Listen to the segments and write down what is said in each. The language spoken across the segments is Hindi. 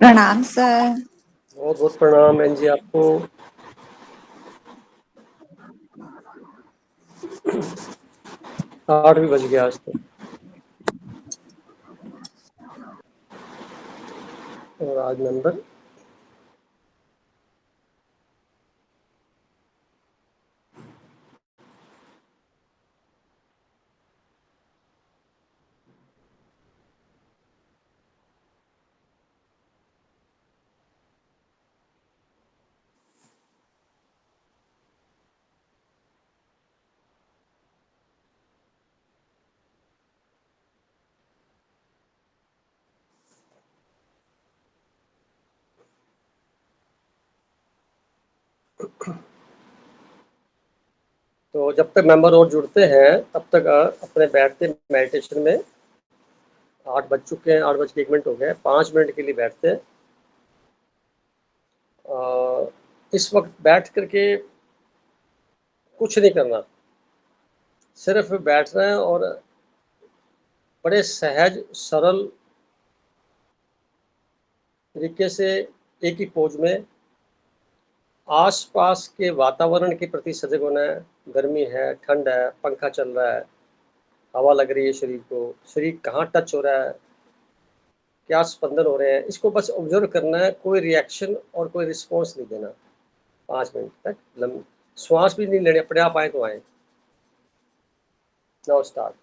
प्रणाम सर। बहुत बहुत प्रणाम बहन जी आपको। 8 भी बज गया आज तो। और आज नंबर तो जब तक मेंबर और जुड़ते हैं तब तक अपने बैठते मेडिटेशन में। 8 बज चुके हैं, 8 बज के 1 मिनट हो गए। 5 मिनट के लिए बैठते हैं। इस वक्त बैठ करके कुछ नहीं करना, सिर्फ बैठना है और बड़े सहज सरल तरीके से एक ही पोज में आसपास के वातावरण के प्रति सजग होना है। गर्मी है, ठंड है, पंखा चल रहा है, हवा लग रही है शरीर को, शरीर कहाँ टच हो रहा है, क्या स्पंदन हो रहे हैं, इसको बस ऑब्जर्व करना है। कोई रिएक्शन और कोई रिस्पॉन्स नहीं देना। 5 मिनट तक श्वास भी नहीं लेने, अपने आप आए तो आए। Now start.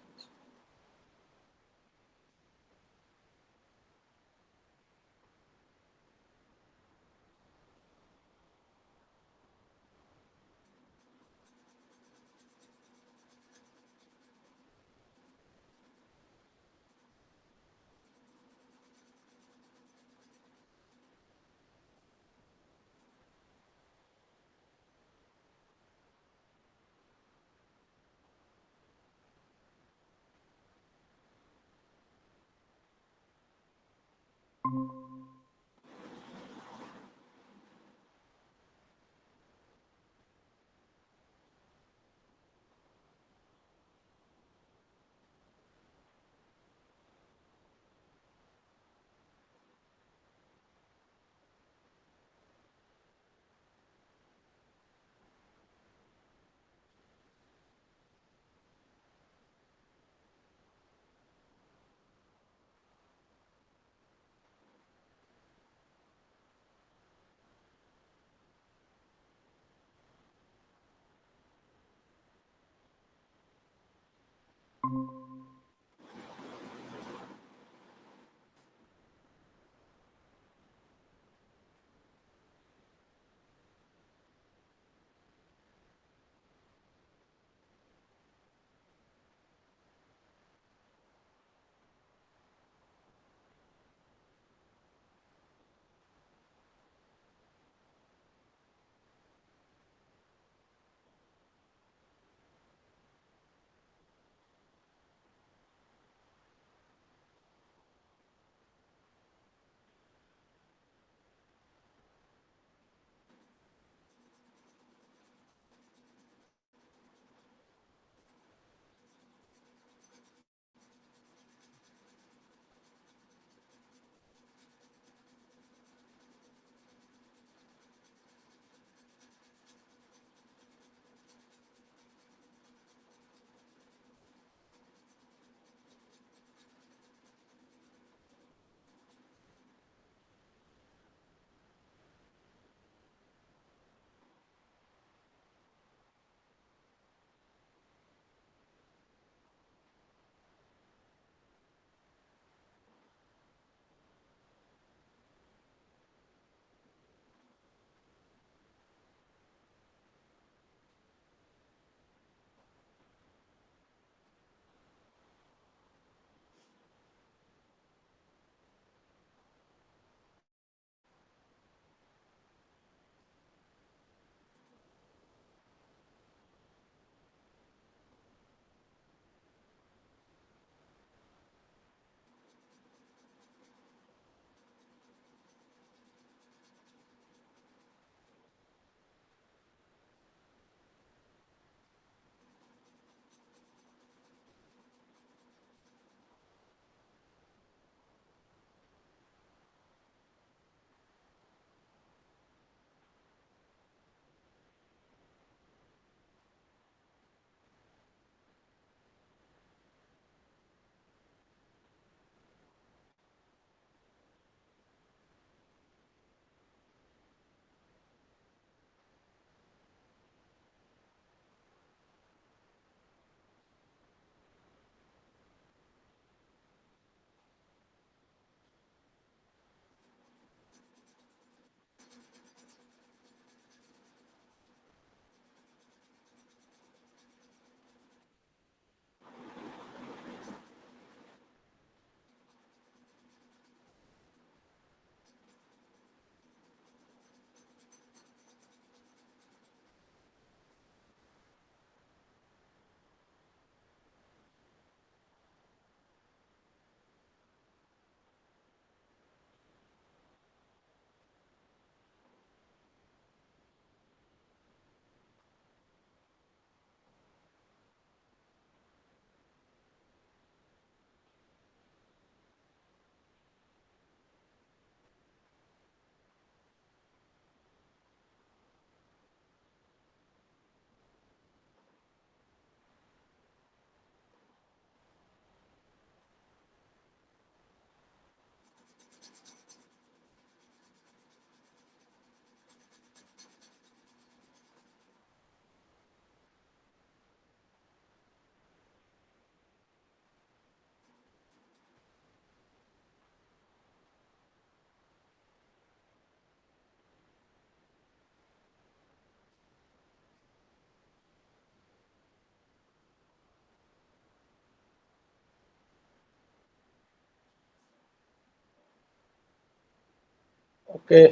ओके,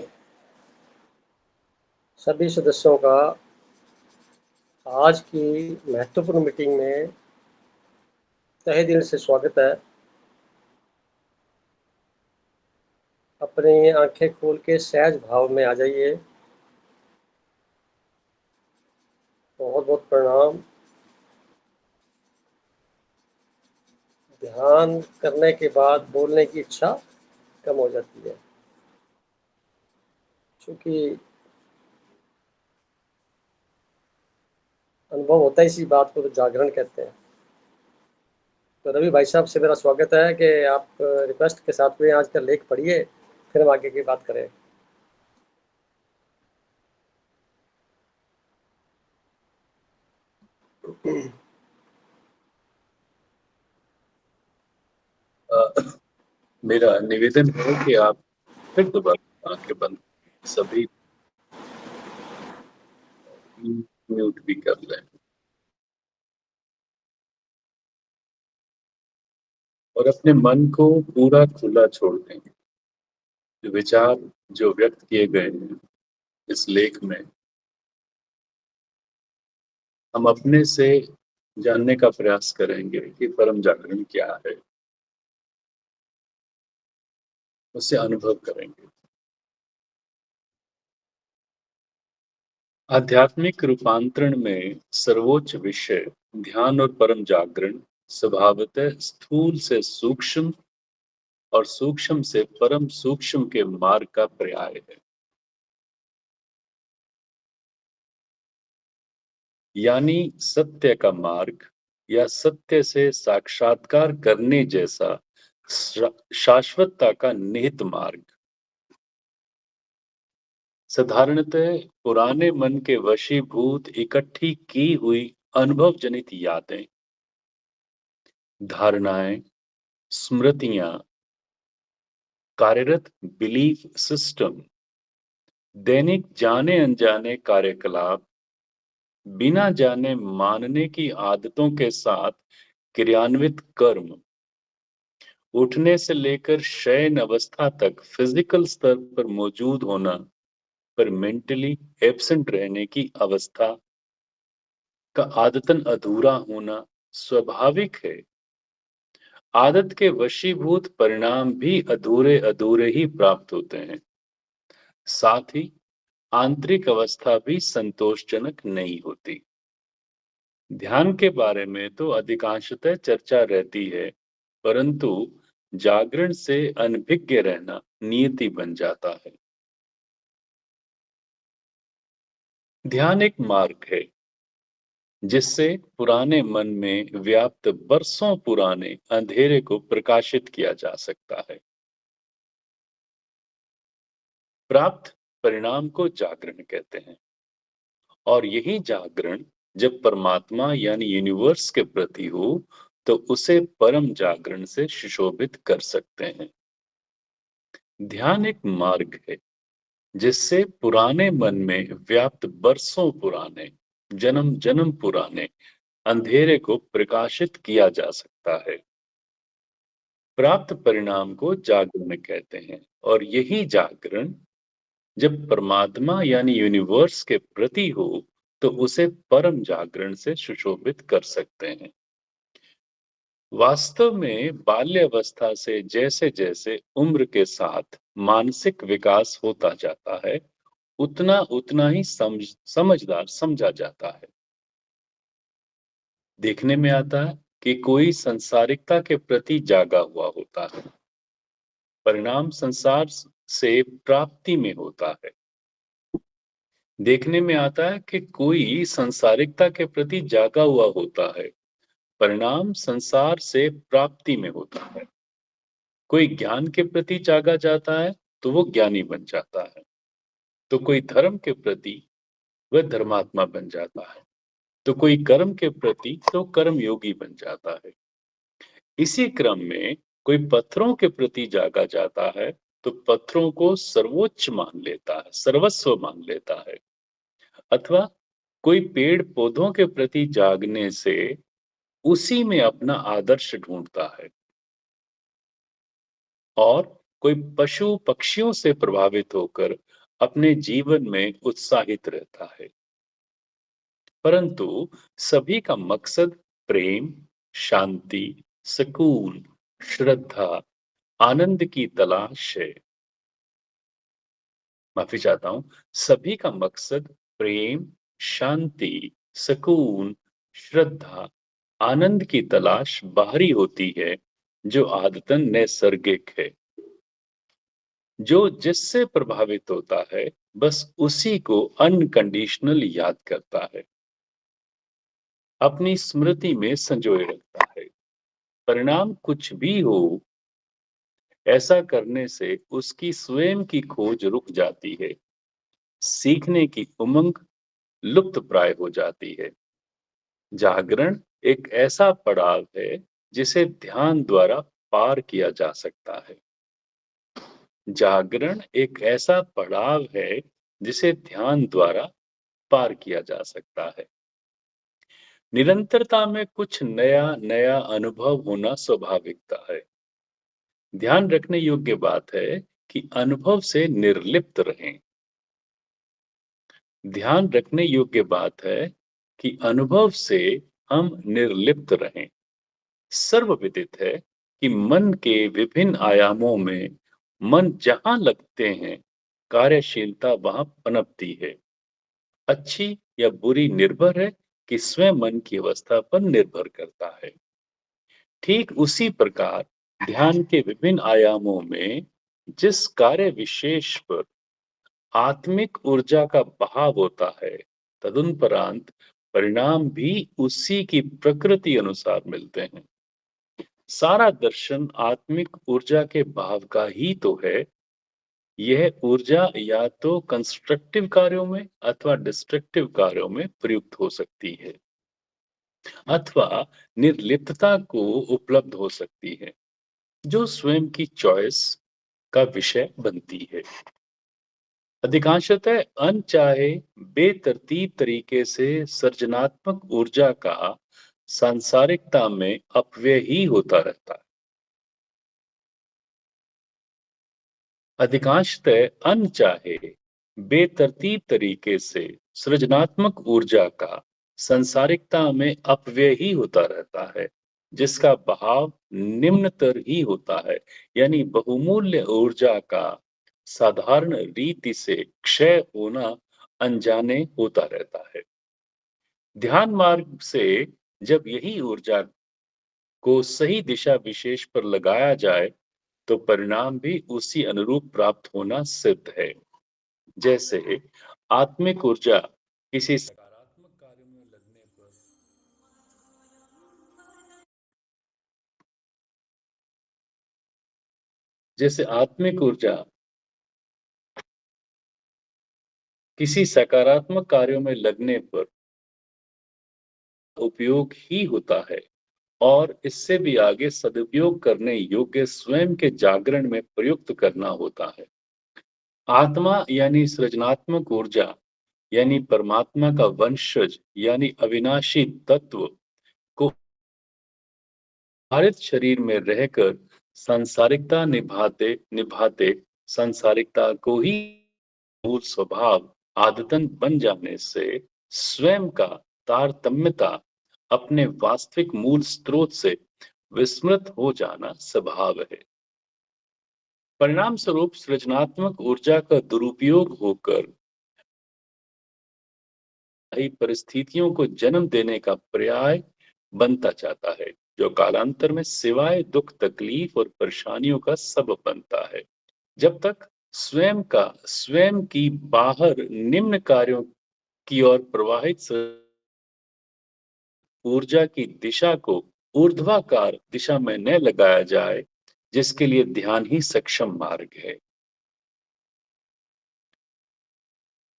सभी सदस्यों का आज की महत्वपूर्ण मीटिंग में तहे दिल से स्वागत है। अपनी आंखें खोल के सहज भाव में आ जाइए। बहुत बहुत प्रणाम। ध्यान करने के बाद बोलने की इच्छा कम हो जाती है, क्योंकि अनुभव होता है इसी बात को तो जागरण कहते हैं। तो रवि भाई साहब से मेरा स्वागत है कि आप रिक्वेस्ट के साथ में आज का लेख पढ़िए, फिर हम आगे की बात करें। मेरा निवेदन है कि आप फिर दोबारा आंखें बंद सभी म्यूट भी कर लें और अपने मन को पूरा खुला छोड़ दें। विचार जो व्यक्त किए गए हैं इस लेख में, हम अपने से जानने का प्रयास करेंगे कि परम जागरण क्या है, उसे अनुभव करेंगे। आध्यात्मिक रूपांतरण में सर्वोच्च विषय ध्यान और परम जागरण स्वभावतः स्थूल से सूक्ष्म और सूक्ष्म से परम सूक्ष्म के मार्ग का पर्याय है। यानी सत्य का मार्ग या सत्य से साक्षात्कार करने जैसा शाश्वतता का निहित मार्ग। साधारणतः पुराने मन के वशीभूत इकट्ठी की हुई अनुभव जनित यादें, धारणाएं, स्मृतियां, कार्यरत बिलीफ सिस्टम, दैनिक जाने अनजाने कार्यकलाप, बिना जाने मानने की आदतों के साथ क्रियान्वित कर्म, उठने से लेकर शयन अवस्था तक फिजिकल स्तर पर मौजूद होना पर मेंटली एब्सेंट रहने की अवस्था का आदतन अधूरा होना स्वाभाविक है। आदत के वशीभूत परिणाम भी अधूरे अधूरे ही प्राप्त होते हैं। साथ ही आंतरिक अवस्था भी संतोषजनक नहीं होती। ध्यान के बारे में तो अधिकांशतः चर्चा रहती है, परंतु जागरण से अनभिज्ञ रहना नियति बन जाता है। ध्यान एक मार्ग है जिससे पुराने मन में व्याप्त बरसों पुराने अंधेरे को प्रकाशित किया जा सकता है। प्राप्त परिणाम को जागरण कहते हैं और यही जागरण जब परमात्मा यानी यूनिवर्स के प्रति हो तो उसे परम जागरण से सुशोभित कर सकते हैं। ध्यान एक मार्ग है जिससे पुराने मन में व्याप्त बरसों पुराने, जन्म जन्म पुराने अंधेरे को प्रकाशित किया जा सकता है। प्राप्त परिणाम को जागरण कहते हैं और यही जागरण जब परमात्मा यानी यूनिवर्स के प्रति हो तो उसे परम जागरण से सुशोभित कर सकते हैं। वास्तव में बाल्यावस्था से जैसे जैसे उम्र के साथ मानसिक विकास होता जाता है, उतना उतना ही समझदार समझा जाता है। देखने में आता है कि कोई संसारिकता के प्रति जागा हुआ होता है, परिणाम संसार से प्राप्ति में होता है। देखने में आता है कि कोई संसारिकता के प्रति जागा हुआ होता है, परिणाम संसार से प्राप्ति में होता है। कोई ज्ञान के प्रति जागा जाता है तो वो ज्ञानी बन जाता है, तो कोई धर्म के प्रति वह धर्मात्मा बन जाता है, तो कोई कर्म के प्रति तो कर्म योगी बन जाता है। इसी क्रम में कोई पत्थरों के प्रति जागा जाता है तो पत्थरों को सर्वोच्च मान लेता है, सर्वस्व मान लेता है। अथवा कोई पेड़ पौधों के प्रति जागने से उसी में अपना आदर्श ढूंढता है और कोई पशु पक्षियों से प्रभावित होकर अपने जीवन में उत्साहित रहता है, परंतु सभी का मकसद प्रेम, शांति, सुकून, श्रद्धा, आनंद की तलाश है। माफी चाहता हूं। सभी का मकसद प्रेम, शांति, सुकून, श्रद्धा, आनंद की तलाश बाहरी होती है, जो आदतन नैसर्गिक है। जो जिससे प्रभावित होता है, बस उसी को अनकंडीशनल याद करता है, अपनी स्मृति में संजोए रखता है। परिणाम कुछ भी हो, ऐसा करने से उसकी स्वयं की खोज रुक जाती है, सीखने की उमंग लुप्त प्राय हो जाती है। जागरण एक ऐसा पड़ाव है जिसे ध्यान द्वारा पार किया जा सकता है। जागरण एक ऐसा पड़ाव है जिसे ध्यान द्वारा पार किया जा सकता है। निरंतरता में कुछ नया नया अनुभव होना स्वाभाविकता है। ध्यान रखने योग्य बात है कि अनुभव से निर्लिप्त रहें। ध्यान रखने योग्य बात है कि अनुभव से हम निर्लिप्त रहें। सर्वविदित है कि मन के विभिन्न आयामों में मन जहां लगते हैं, कार्यशीलता वहां पनपती है। अच्छी या बुरी निर्भर है कि स्वयं मन की अवस्था पर निर्भर करता है। ठीक उसी प्रकार ध्यान के विभिन्न आयामों में जिस कार्य विशेष पर आत्मिक ऊर्जा का बहाव होता है, तदुपरांत परिणाम भी उसी की प्रकृति अनुसार मिलते हैं। सारा दर्शन आत्मिक ऊर्जा के भाव का ही तो है। यह ऊर्जा या तो कंस्ट्रक्टिव कार्यों में अथवा डिस्ट्रक्टिव कार्यों में प्रयुक्त हो सकती है, अथवा निर्लिप्तता को उपलब्ध हो सकती है, जो स्वयं की चॉइस का विषय बनती है। अधिकांशतः अनचाहे बेतरतीब तरीके से सृजनात्मक ऊर्जा का सांसारिकता में अपव्यय ही होता रहता है। अधिकांशतः अनचाहे बेतरतीब तरीके से सृजनात्मक ऊर्जा का संसारिकता में अपव्यय ही होता रहता है, जिसका बहाव निम्नतर ही होता है, यानी बहुमूल्य ऊर्जा का साधारण रीति से क्षय होना अनजाने होता रहता है। ध्यान मार्ग से जब यही ऊर्जा को सही दिशा विशेष पर लगाया जाए, तो परिणाम भी उसी अनुरूप प्राप्त होना सिद्ध है। जैसे आत्मिक ऊर्जा किसी सकारात्मक कार्य में लगने पर जैसे आत्मिक ऊर्जा किसी सकारात्मक कार्यों में लगने पर उपयोग ही होता है, और इससे भी आगे सदुपयोग करने योग्य स्वयं के जागरण में प्रयुक्त करना होता है। आत्मा यानी सृजनात्मक ऊर्जा, यानी परमात्मा का वंशज, यानी अविनाशी तत्व को हरित शरीर में रहकर सांसारिकता निभाते निभाते सांसारिकता को ही मूल स्वभाव आदतन बन जाने से स्वयं का तारतम्यता अपने वास्तविक मूल स्रोत से विस्मृत हो जाना स्वभाव है। परिणाम स्वरूप सृजनात्मक ऊर्जा का दुरुपयोग होकर ही परिस्थितियों को जन्म देने का पर्याय बनता जाता है, जो कालांतर में सिवाय दुख तकलीफ और परेशानियों का सबब बनता है। जब तक स्वयं की बाहर निम्न कार्यों की ओर प्रवाहित ऊर्जा की दिशा को ऊर्ध्वाकार दिशा में न लगाया जाए, जिसके लिए ध्यान ही सक्षम मार्ग है।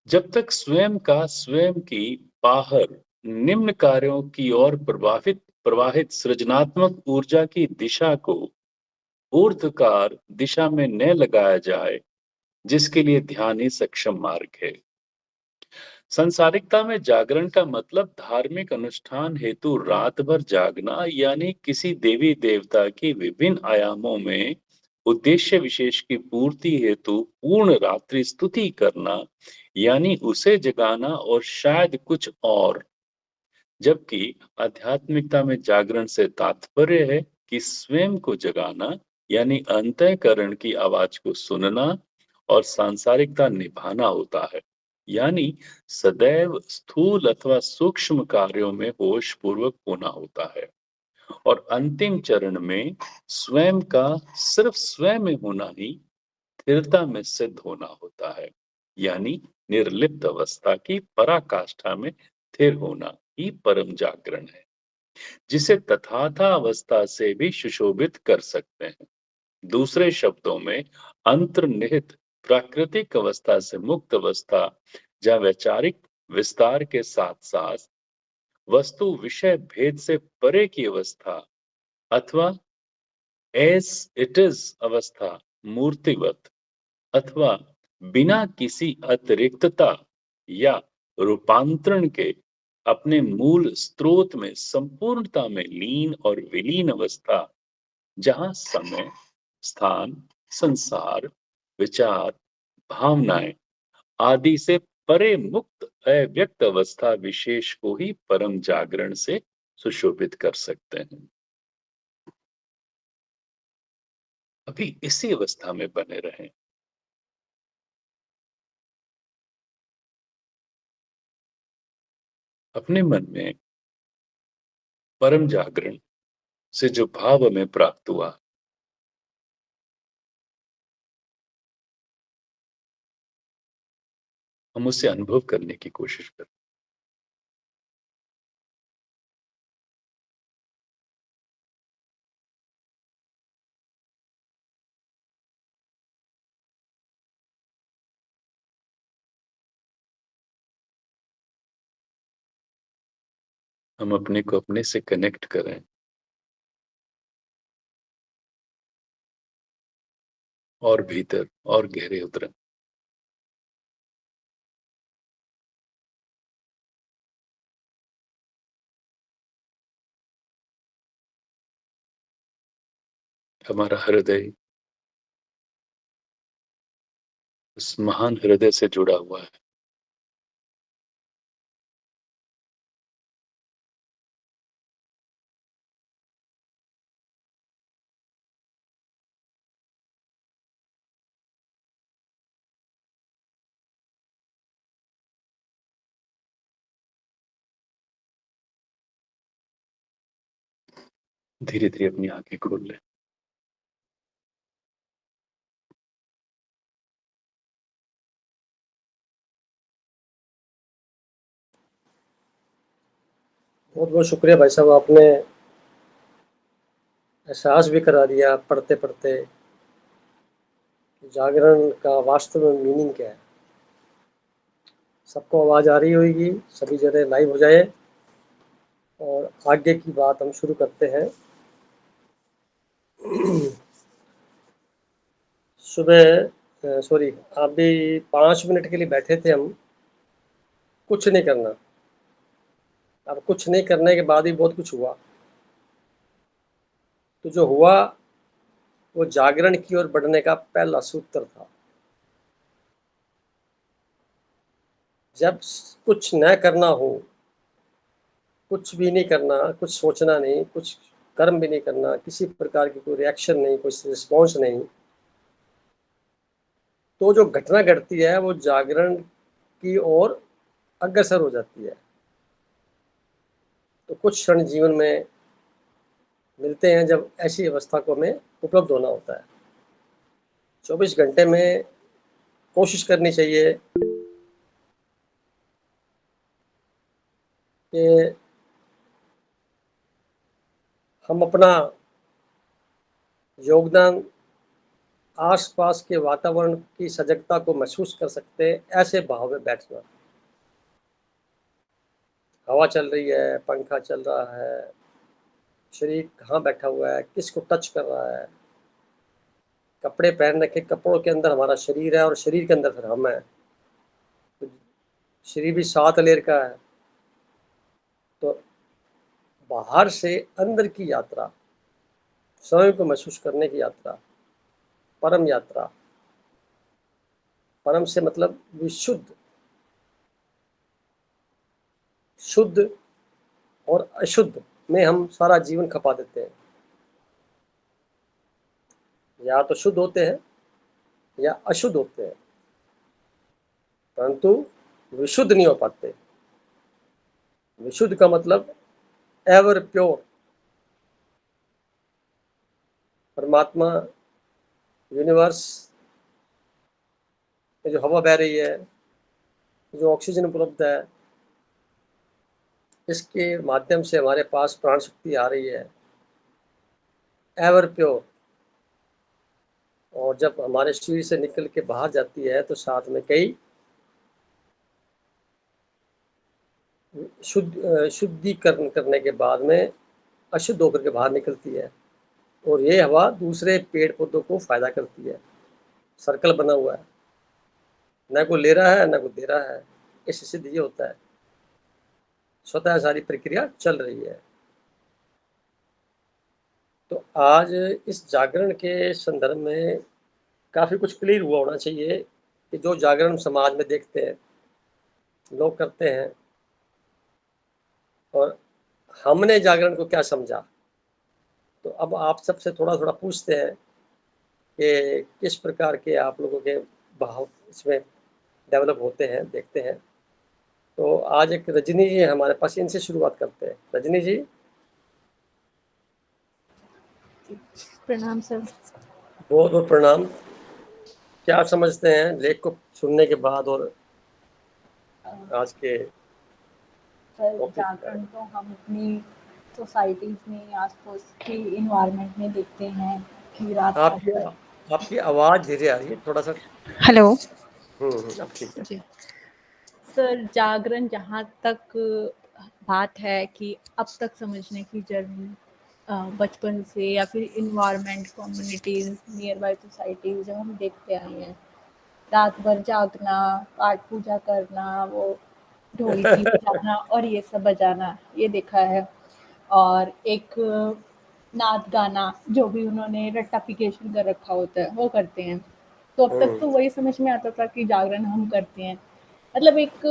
जब तक स्वयं का स्वयं की बाहर निम्न कार्यों की ओर प्रवाहित सृजनात्मक ऊर्जा की दिशा को ऊर्ध्वकार दिशा में न लगाया जाए, जिसके लिए ध्यान ही सक्षम मार्ग है। संसारिकता में जागरण का मतलब धार्मिक अनुष्ठान हेतु रात भर जागना, यानी किसी देवी देवता की विभिन्न आयामों में उद्देश्य विशेष की पूर्ति हेतु पूर्ण रात्रि स्तुति करना, यानी उसे जगाना और शायद कुछ और। जबकि आध्यात्मिकता में जागरण से तात्पर्य है कि स्वयं को जगाना, यानी अंतःकरण की आवाज को सुनना और सांसारिकता निभाना होता है। यानी सदैव स्थूल अथवा सूक्ष्म कार्यों में होश पूर्वक होना होता है। और अंतिम चरण में स्वयं का सिर्फ स्वयं में होना ही स्थिरता में सिद्ध होना होता है। यानी निर्लिप्त अवस्था की पराकाष्ठा में स्थिर होना ही परम जागरण है, जिसे तथाथा अवस्था से भी सुशोभित कर सकते हैं। दूसरे शब्दों में अंतर्निहित प्राकृतिक अवस्था से मुक्त अवस्था, जहाँ वैचारिक विस्तार के साथ साथ वस्तु विषय भेद से परे की अवस्था अथवा एज इट इज अवस्था, मूर्तिवत अथवा बिना किसी अतिरिक्तता या रूपांतरण के अपने मूल स्रोत में संपूर्णता में लीन और विलीन अवस्था, जहां समय, स्थान, संसार, विचार, भावनाएं आदि से परे मुक्त अव्यक्त अवस्था विशेष को ही परम जागरण से सुशोभित कर सकते हैं। अभी इसी अवस्था में बने रहें। अपने मन में परम जागरण से जो भाव हमें प्राप्त हुआ, हम उसे अनुभव करने की कोशिश करें। हम अपने को अपने से कनेक्ट करें और भीतर और गहरे उतरें। हमारा हृदय उस महान हृदय से जुड़ा हुआ है। धीरे धीरे अपनी आंखें खोल लें। बहुत बहुत शुक्रिया भाई साहब, आपने एहसास भी करा दिया पढ़ते पढ़ते जागरण का वास्तव में मीनिंग क्या है। सबको आवाज़ आ रही होगी, सभी जगह लाइव हो जाए और आगे की बात हम शुरू करते हैं। सुबह सॉरी, अभी 5 मिनट के लिए बैठे थे हम, कुछ नहीं करना। अब कुछ नहीं करने के बाद ही बहुत कुछ हुआ। तो जो हुआ वो जागरण की ओर बढ़ने का पहला सूत्र था। जब कुछ न करना हो, कुछ भी नहीं करना, कुछ सोचना नहीं, कुछ कर्म भी नहीं करना, किसी प्रकार की कोई रिएक्शन नहीं, कोई रिस्पॉन्स नहीं, तो जो घटना घटती है वो जागरण की ओर अग्रसर हो जाती है। तो कुछ क्षण जीवन में मिलते हैं जब ऐसी अवस्था को हमें उपलब्ध होना होता है। 24 घंटे में कोशिश करनी चाहिए कि हम अपना योगदान आसपास के वातावरण की सजगता को महसूस कर सकते हैं, ऐसे भाव में बैठना। हवा चल रही है, पंखा चल रहा है, शरीर कहाँ बैठा हुआ है, किसको टच कर रहा है, कपड़े पहन रखे, कपड़ों के अंदर हमारा शरीर है और शरीर के अंदर फिर हम है। तो शरीर भी 7 लेयर का है। तो बाहर से अंदर की यात्रा, स्वयं को महसूस करने की यात्रा, परम यात्रा। परम से मतलब विशुद्ध, शुद्ध और अशुद्ध में हम सारा जीवन खपा देते हैं। या तो शुद्ध होते हैं या अशुद्ध होते हैं, परंतु विशुद्ध नहीं हो पाते। विशुद्ध का मतलब एवर प्योर। परमात्मा, यूनिवर्स में जो हवा बह रही है, जो ऑक्सीजन उपलब्ध है, इसके माध्यम से हमारे पास प्राण शक्ति आ रही है, एवर प्योर। और जब हमारे शरीर से निकल के बाहर जाती है तो साथ में कई शुद्धिकरण करने के बाद में अशुद्ध होकर के बाहर निकलती है, और ये हवा दूसरे पेड़ पौधों को फायदा करती है। सर्कल बना हुआ है, न कोई ले रहा है न कोई दे रहा है। इससे सिद्ध ये होता है, स्वतः सारी प्रक्रिया चल रही है। तो आज इस जागरण के संदर्भ में काफ़ी कुछ क्लियर हुआ होना चाहिए कि जो जागरण समाज में देखते हैं, लोग करते हैं, और हमने जागरण को क्या समझा। तो अब आप सबसे थोड़ा थोड़ा पूछते हैं कि किस प्रकार के आप लोगों के भाव इसमें डेवलप होते हैं, देखते हैं। तो आज एक रजनी जी हमारे पास, इनसे शुरुआत करते हैं। रजनी जी। प्रणाम सर। बहुत बहुत प्रणाम। क्या समझते हैं लेख को सुनने के बाद और आज के सर, जागरण तो हम अपनी सोसाइटीज में, आसपास की इन्वायरमेंट में देखते हैं कि रात आपकी आवाज़ धीरे आ रही है थोड़ा सा। हेलो। अब ठीक है जी सर, जागरण जहाँ तक बात है कि अब तक समझने की जर्नी बचपन से या फिर environment, communities, near by societies जब हम देखते आए हैं, रात भर जागना, पाठ पूजा करना, वो ढोलकी बजाना और ये सब बजाना, ये देखा है। और एक नाच गाना जो भी उन्होंने रट्टाफिकेशन कर रखा होता है वो करते हैं। तो अब तक तो वही समझ में आता था कि जागरण हम करते हैं, मतलब एक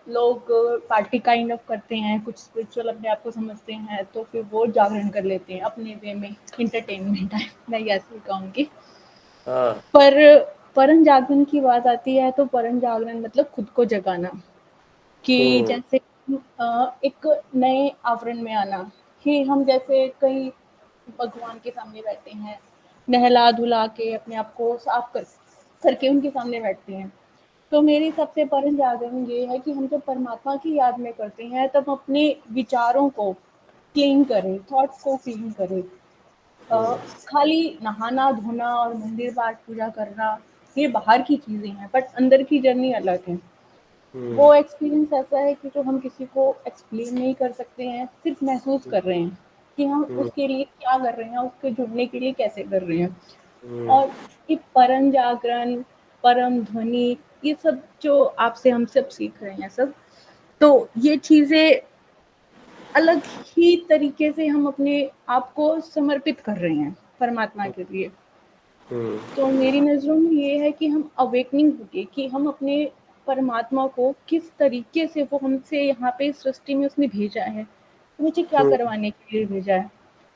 लोग पार्टी काइंड ऑफ करते हैं, कुछ स्पिरिचुअल अपने आप को समझते हैं, तो फिर वो जागरण कर लेते हैं अपने वे में, इंटरटेनमेंट है, मैं ऐसे कहूँगी। पर परम जागरण की बात आती है तो परम जागरण मतलब खुद को जगाना, कि जैसे एक नए आवरण में आना, कि हम जैसे कई भगवान के सामने बैठे हैं, नहला धुला के अपने आप को साफ करके उनके सामने बैठते हैं। तो मेरी सबसे परम जागरण ये है कि हम जब परमात्मा की याद में करते हैं तब अपने विचारों को क्लीन करें, थॉट्स को क्लीन करें। खाली नहाना धोना और मंदिर पाठ पूजा करना ये बाहर की चीज़ें हैं, बट अंदर की जर्नी अलग है। वो एक्सपीरियंस ऐसा है कि जो हम किसी को एक्सप्लेन नहीं कर सकते हैं, सिर्फ महसूस कर रहे हैं कि हम उसके लिए क्या कर रहे हैं, उसके जुड़ने के लिए कैसे कर रहे हैं। और ये परम जागरण, परम ध्वनि, ये सब जो आपसे हम सब सीख रहे हैं सब, तो ये चीज़ें अलग ही तरीके से हम अपने आप को समर्पित कर रहे हैं परमात्मा के लिए। तो मेरी नज़रों में ये है कि हम अवेकनिंग होके कि हम अपने परमात्मा को किस तरीके से, वो हमसे यहाँ पे सृष्टि में उसने भेजा है, तो मुझे क्या करवाने के लिए भेजा है।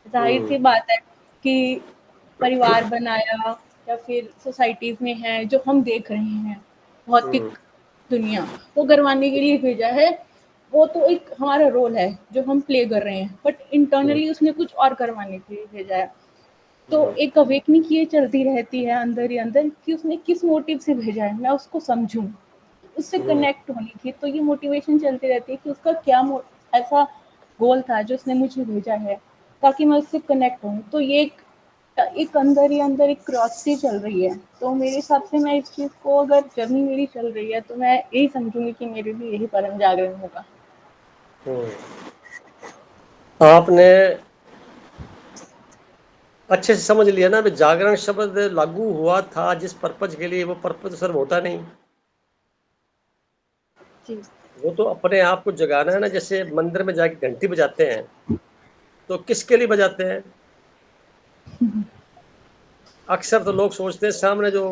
जाहिर सी बात है कि परिवार बनाया या फिर सोसाइटीज में है जो हम देख रहे हैं, भौतिक दुनिया, वो करवाने के लिए भेजा है। वो तो एक हमारा रोल है जो हम प्ले कर रहे हैं, बट इंटरनली उसने कुछ और करवाने के लिए भेजा है। तो एक अवेकनिंग ये चलती रहती है अंदर ही अंदर कि उसने किस मोटिव से भेजा है, मैं उसको समझूं, उससे कनेक्ट होने की। तो ये मोटिवेशन चलती रहती है कि उसका क्या ऐसा गोल था जो उसने मुझे भेजा है, ताकि मैं उससे कनेक्ट हूँ। तो ये एक अंदर ही अंदर एक क्रॉसिंग चल रही है। तो मेरे हिसाब से मैं इस चीज़ को, अगर जर्नी मेरी चल रही है तो मैं यही समझूंगी कि मेरे लिए यही परम जागरण होगा। आपने अच्छे से समझ लिया ना, जागरण शब्द लागू हुआ था जिस पर्पज के लिए, वो पर्पज सर्व होता नहीं। जी। वो तो अपने आप को जगाना है ना। जैसे मंदिर में जाके घंटी बजाते हैं तो किसके लिए बजाते हैं? अक्सर तो लोग सोचते हैं सामने जो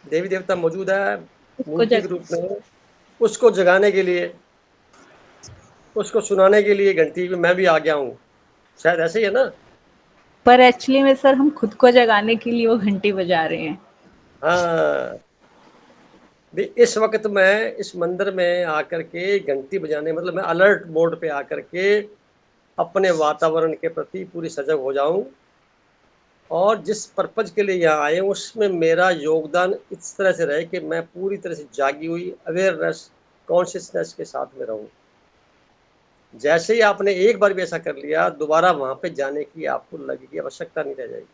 देवी देवता मौजूद है उसको मूर्ति के रूप में, उसको जगाने के लिए, उसको सुनाने के लिए घंटी में मैं भी आ गया हूँ, शायद ऐसे ही है ना। पर एक्चुअली में सर हम खुद को जगाने के लिए वो घंटी बजा रहे हैं। हाँ, इस वक्त मैं इस मंदिर में आकर के घंटी बजाने, मतलब मैं अलर्ट मोड पे आकर के अपने वातावरण के प्रति पूरी सजग हो जाऊं, और जिस पर्पज के लिए यहाँ आए उसमें मेरा योगदान इस तरह से रहे कि मैं पूरी तरह से जागी हुई अवेयरनेस कॉन्शियसनेस के साथ में रहूं। जैसे ही आपने एक बार भी ऐसा कर लिया, दोबारा वहां पे जाने की आपको लगेगी आवश्यकता नहीं रह जाएगी,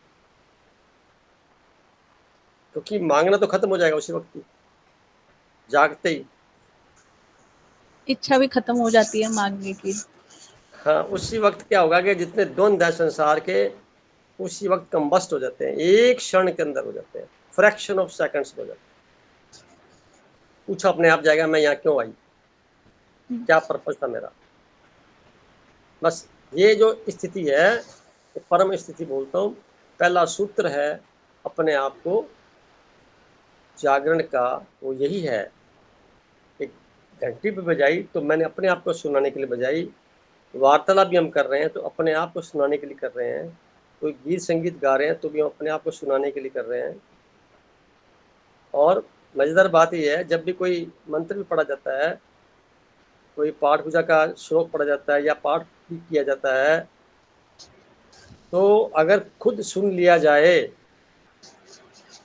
क्योंकि मांगना तो खत्म हो जाएगा उसी वक्त ही, जागते ही। इच्छा भी खत्म हो जाती है मांगने की। हाँ, उसी वक्त क्या होगा कि जितने द्वंद है संसार के, उसी वक्त कंबस्ट हो जाते हैं, एक क्षण के अंदर हो जाते हैं, फ्रैक्शन ऑफ सेकंड्स हो जाते हैं। पूछा अपने आप जाएगा मैं यहाँ क्यों आई, क्या पर्पज था मेरा। बस ये जो स्थिति है, परम स्थिति बोलता हूँ। पहला सूत्र है अपने आप को जागरण का, वो यही है कि घंटी पे बजाई तो मैंने अपने आप को सुनाने के लिए बजाई, वार्तालाप भी हम कर रहे हैं तो अपने आप को सुनाने के लिए कर रहे हैं, कोई गीत संगीत गा रहे हैं तो भी हम अपने आप को सुनाने के लिए कर रहे हैं। और मजेदार बात यह है, जब भी कोई मंत्र भी पढ़ा जाता है, कोई पाठ पूजा का श्लोक पढ़ा जाता है या पाठ भी किया जाता है, तो अगर खुद सुन लिया जाए,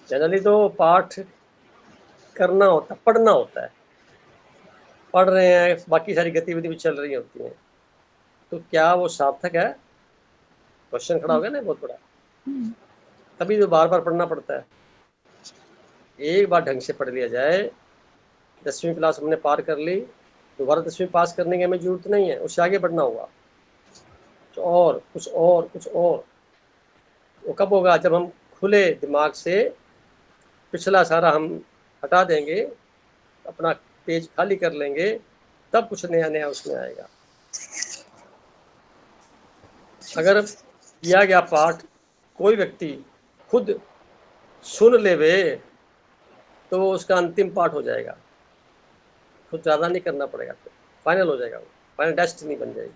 जनरली तो पाठ करना होता, पढ़ना होता है, पढ़ रहे हैं, बाकी सारी गतिविधि भी चल रही होती हैं, तो क्या वो सार्थक है? क्वेश्चन खड़ा हो गया ना बहुत बड़ा। तभी तो बार बार पढ़ना पड़ता है। एक बार ढंग से पढ़ लिया जाए, 10वीं क्लास हमने पार कर ली, दोबारा 10वीं पास करने की हमें जरूरत नहीं है, उससे आगे बढ़ना होगा, कुछ और कुछ और कुछ और। वो कब होगा? जब हम खुले दिमाग से पिछला सारा हम हटा देंगे, अपना पेज खाली कर लेंगे, तब कुछ नया नया उसमें आएगा। अगर किया गया पाठ कोई व्यक्ति खुद सुन लेवे तो उसका अंतिम पाठ हो जाएगा, कुछ ज़्यादा नहीं करना पड़ेगा, तो फाइनल हो जाएगा, वो फाइनल डेस्टिनी बन जाएगी।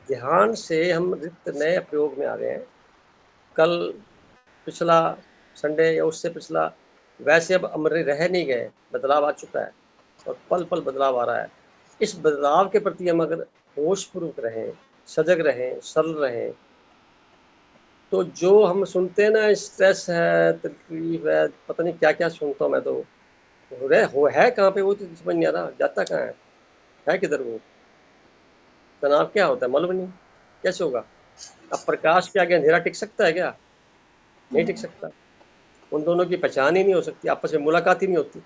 ध्यान से हम रिक्त नए प्रयोग में आ गए हैं। कल पिछला संडे या उससे पिछला, वैसे अब अमरे रह नहीं गए, बदलाव आ चुका है और पल पल बदलाव आ रहा है। इस बदलाव के प्रति हम अगर होशपूर्वक रहें, सजग रहें, सरल रहें, तो जो हम सुनते हैं ना, स्ट्रेस है, तकलीफ है, पता नहीं क्या क्या सुनता हूँ मैं, तो हो है कहाँ पे, वो तो समझ नहीं आ रहा, जाता कहाँ है किधर वो? तनाव क्या होता है मालूम नहीं, कैसे होगा? अब प्रकाश के आगे अंधेरा टिक सकता है क्या? नहीं टिक सकता। उन दोनों की पहचान ही नहीं हो सकती, आपस में मुलाकात ही नहीं होती।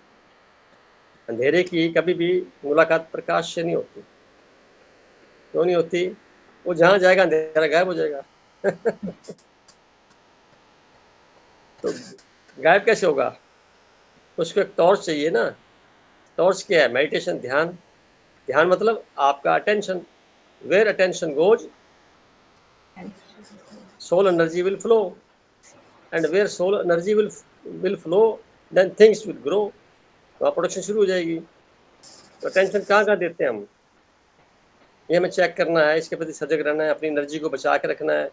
अंधेरे की कभी भी मुलाकात प्रकाश से नहीं होती। क्यों नहीं होती? वो जहाँ जाएगा अंधेरा गायब हो जाएगा। तो गायब कैसे होगा? उसको एक टॉर्च चाहिए ना। टॉर्च क्या है? मेडिटेशन, ध्यान। ध्यान मतलब आपका attention, where attention goes soul energy will flow, and where soul energy will flow, then things will grow। वहाँ प्रोडक्शन शुरू हो जाएगी। तो अटेंशन कहाँ कहाँ देते हैं हम? ये हमें चेक करना है, इसके प्रति सजग रहना है, अपनी एनर्जी को बचा के रखना है।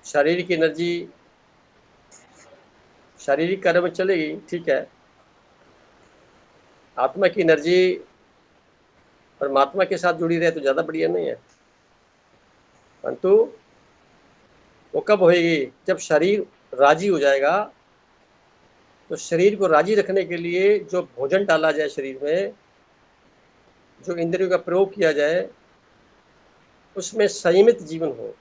शारीरिक एनर्जी शारीरिक कार्य में चलेगी, ठीक है। आत्मा की एनर्जी परमात्मा के साथ जुड़ी रहे तो ज़्यादा बढ़िया नहीं है, परंतु वो कब होएगी? जब शरीर राजी हो जाएगा। तो शरीर को राजी रखने के लिए जो भोजन डाला जाए शरीर में, जो इंद्रियों का प्रयोग किया जाए, उसमें संयमित जीवन हो।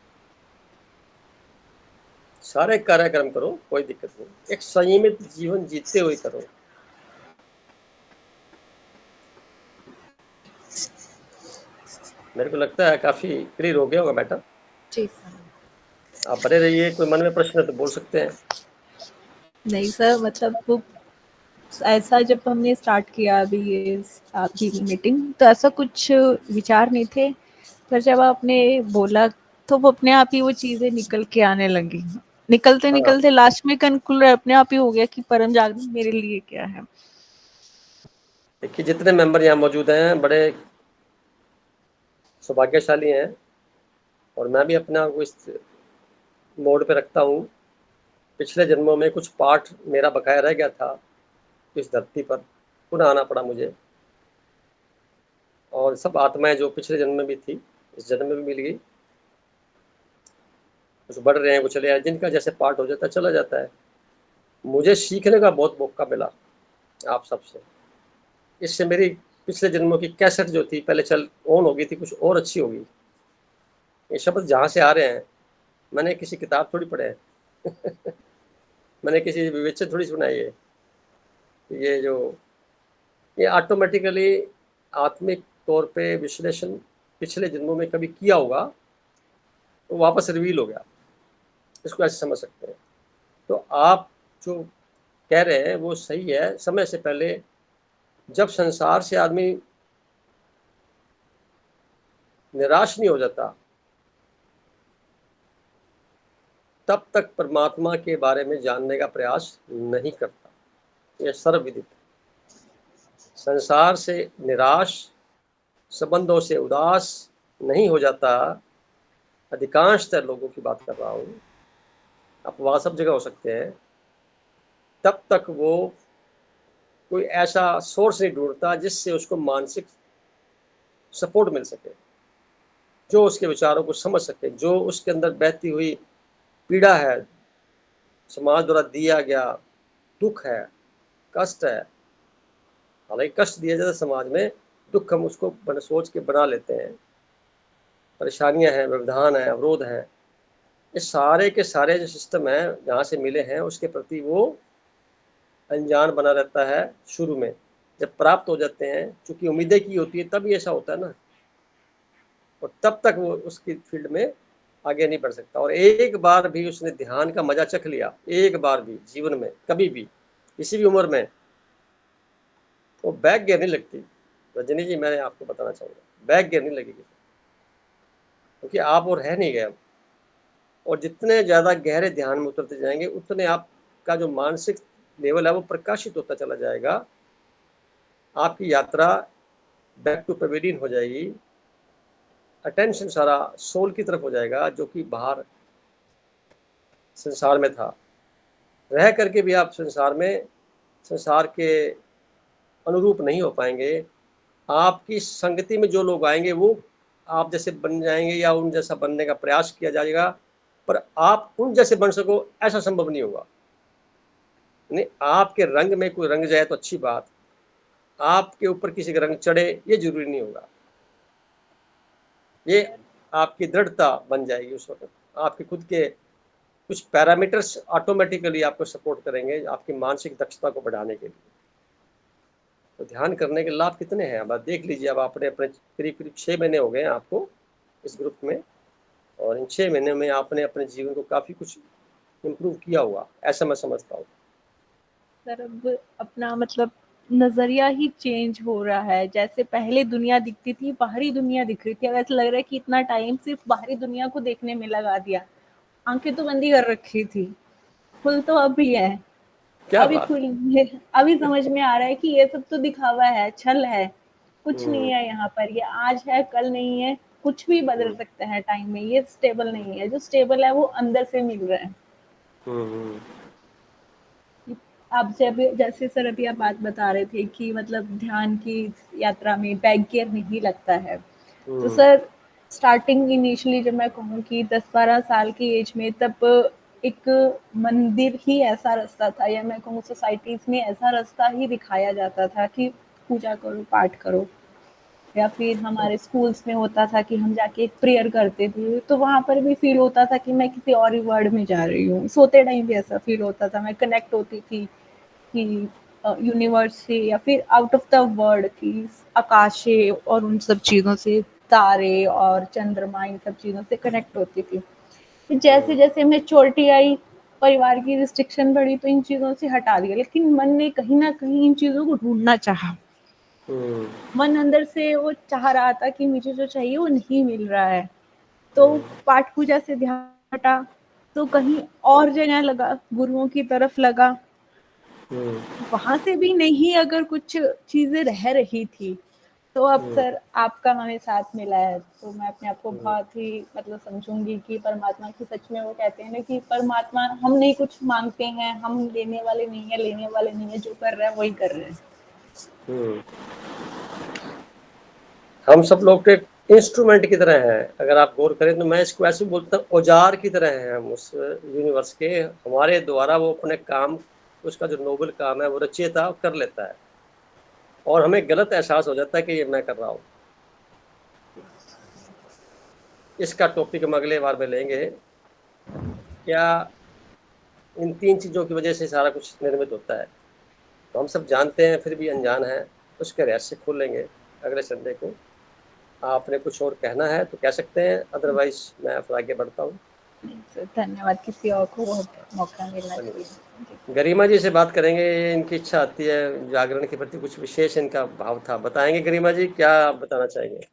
सारे कार्यक्रम करो, कोई दिक्कत नहीं, एक संयमित जीवन जीते हुए करो। मेरे को लगता है काफी क्लियर हो गया होगा मैटर। जी सर। आप बने रहिए, कोई मन में प्रश्न है तो बोल सकते हैं। नहीं सर, मतलब वो ऐसा जब हमने स्टार्ट किया अभी ये आपकी मीटिंग, तो ऐसा कुछ विचार नहीं थे, पर जब आपने बोला तो वो अपने आप ही वो चीज़ें निकल के आने लगी। निकलते हाँ। निकलते लास्ट में कंक्लूड अपने आप ही हो गया कि परम जागरण मेरे लिए क्या है। देखिए जितने मेंबर यहाँ मौजूद हैं बड़े सौभाग्यशाली हैं, और मैं भी अपने आप को इस मोड पे रखता हूँ। पिछले जन्मों में कुछ पार्ट मेरा बकाया रह गया था इस धरती पर, पुनः आना पड़ा मुझे, और सब आत्माएं जो पिछले जन्म में भी थी इस जन्म में भी मिल गई। कुछ बढ़ रहे हैं, कुछ चले आए, जिनका जैसे पार्ट हो जाता है चला जाता है। मुझे सीखने का बहुत मौका मिला आप सबसे। इससे मेरी पिछले जन्मों की कैसेट जो थी पहले चल ऑन हो गई थी, कुछ और अच्छी होगी। ये शब्द जहाँ से आ रहे हैं मैंने किसी किताब थोड़ी पढ़े हैं मैंने किसी विवेचन थोड़ी सुनाई है। ये जो ये ऑटोमेटिकली आत्मिक तौर पे विश्लेषण पिछले जन्मों में कभी किया होगा तो वापस रिवील हो गया, इसको ऐसे समझ सकते हैं। तो आप जो कह रहे हैं वो सही है। समय से पहले जब संसार से आदमी निराश नहीं हो जाता तब तक परमात्मा के बारे में जानने का प्रयास नहीं करता, यह सर्वविदित। संसार से निराश, संबंधों से उदास नहीं हो जाता, अधिकांशतः लोगों की बात कर रहा हूँ, अपवाद सब जगह हो सकते हैं, तब तक वो कोई ऐसा सोर्स नहीं ढूंढता जिससे उसको मानसिक सपोर्ट मिल सके, जो उसके विचारों को समझ सके, जो उसके अंदर बहती हुई पीड़ा है, समाज द्वारा दिया गया दुख है, कष्ट है। हालांकि कष्ट दिया जाता है समाज में, दुख हम उसको सोच के बना लेते हैं। परेशानियां हैं, व्यवधान है, अवरोध है, ये सारे के सारे जो सिस्टम है जहाँ से मिले हैं उसके प्रति वो अनजान बना रहता है शुरू में। जब प्राप्त हो जाते हैं, चूंकि उम्मीदें की होती है तब ऐसा होता है ना, और तब तक वो उसकी फील्ड में आगे नहीं बढ़ सकता। और एक बार भी उसने ध्यान का मजा चख लिया, एक बार भी जीवन में कभी भी किसी भी उम्र में, वो बैक गियर नहीं लगती। रजनी जी मैं आपको बताना चाहूँगा, बैक गियर नहीं लगेगी, क्योंकि आप और रह नहीं गए अब। और जितने ज़्यादा गहरे ध्यान में उतरते जाएंगे उतने आपका जो मानसिक लेवल है वो प्रकाशित होता चला जाएगा। आपकी यात्रा बैक टू पेविलियन हो जाएगी, अटेंशन सारा सोल की तरफ हो जाएगा, जो कि बाहर संसार में था। रह करके भी आप संसार में संसार के अनुरूप नहीं हो पाएंगे। आपकी संगति में जो लोग आएंगे वो आप जैसे बन जाएंगे या उन जैसा बनने का प्रयास किया जाएगा, पर आप उन जैसे बन सको ऐसा संभव नहीं होगा। नहीं, आपके रंग में कोई रंग जाए तो अच्छी बात, आपके ऊपर किसी का रंग चढ़े ये जरूरी नहीं होगा। ये आपकी दृढ़ता बन जाएगी उस वक्त। आपके खुद के कुछ पैरामीटर्स ऑटोमेटिकली आपको सपोर्ट करेंगे आपकी मानसिक दक्षता को बढ़ाने के लिए। तो ध्यान करने के लाभ कितने हैं अब आप देख लीजिए। अब आपने अपने करीब करीब 6 महीने हो गए हैं आपको इस ग्रुप में, और इन 6 महीने में आपने अपने जीवन को काफ़ी कुछ इम्प्रूव किया हुआ, ऐसा मैं समझता हूँ। सर अब अपना मतलब नजरिया ही चेंज हो रहा है। जैसे पहले दुनिया दिखती थी, बाहरी दुनिया दिख रही थी, अब ऐसा लग रहा है कि इतना टाइम सिर्फ बाहरी दुनिया को देखने में लगा दिया। आंखें तो बंदी कर रखी थी, खुल तो अभी है, क्या अभी बात। खुल है, अभी समझ में आ रहा है कि ये सब तो दिखावा है, छल है, कुछ नहीं है यहाँ पर। ये आज है कल नहीं है, कुछ भी बदल सकता है टाइम में, ये स्टेबल नहीं है। जो स्टेबल है वो अंदर से मिल रहा है। आप जब जैसे सर अभी आप बात बता रहे थे कि मतलब ध्यान की यात्रा में बैक गियर नहीं लगता है, तो सर स्टार्टिंग इनिशियली जब मैं कहूँ कि 10-12 साल की एज में, तब एक मंदिर ही ऐसा रास्ता था, या मैं कहूँ सोसाइटीज में ऐसा रास्ता ही दिखाया जाता था कि पूजा करो, पाठ करो, या फिर हमारे स्कूल्स में होता था कि हम जाके एक प्रेयर करते थे, तो वहाँ पर भी फील होता था कि मैं किसी और ही वर्ल्ड में जा रही हूँ। सोते टाइम भी ऐसा फील होता था, मैं कनेक्ट होती थी कि यूनिवर्स से या फिर आउट ऑफ द वर्ल्ड की आकाश से और उन सब चीज़ों से, तारे और चंद्रमा, इन सब चीज़ों से कनेक्ट होती थी। फिर जैसे जैसे मैच्योरिटी आई, परिवार की रिस्ट्रिक्शन बढ़ी, तो इन चीज़ों से हटा दिया, लेकिन मन ने कहीं ना कहीं इन चीज़ों को ढूंढना चाहा। मन अंदर से वो चाह रहा था कि मुझे जो चाहिए वो नहीं मिल रहा है। तो पाठ पूजा से ध्यान हटा, तो कहीं और जगह लगा, गुरुओं की तरफ लगा, वहां से भी नहीं अगर कुछ चीजें रह रही थी, तो अब सर आपका हमें साथ मिला है, तो मैं अपने आप को बहुत ही मतलब समझूंगी कि परमात्मा की, सच में वो कहते हैं ना कि परमात्मा, हम नहीं कुछ मांगते हैं, हम देने वाले नहीं है, लेने वाले नहीं है, जो कर रहे हैं वही कर रहे हैं। हम सब लोग के इंस्ट्रूमेंट की तरह हैं। अगर आप गौर करें तो मैं इसको ऐसे बोलता हूँ, औजार की तरह हैं हम उस यूनिवर्स के। हमारे द्वारा वो अपने काम, उसका जो नोबल काम है वो रचयिता कर लेता है, और हमें गलत एहसास हो जाता है कि ये मैं कर रहा हूँ। इसका टॉपिक हम अगले बार में लेंगे। क्या इन 3 चीज़ों की वजह से सारा कुछ निर्मित होता है, तो हम सब जानते हैं फिर भी अनजान हैं, उसके रहस्य खोलेंगे अगले संडे को। आपने कुछ और कहना है तो कह सकते हैं, अदरवाइज मैं फिर आगे बढ़ता हूँ। सर धन्यवाद, किसी और को मौका मिलना चाहिए। गरिमा जी से बात करेंगे, इनकी इच्छा आती है जागरण के प्रति कुछ विशेष इनका भाव था, बताएंगे गरिमा जी, क्या आप बताना चाहेंगे?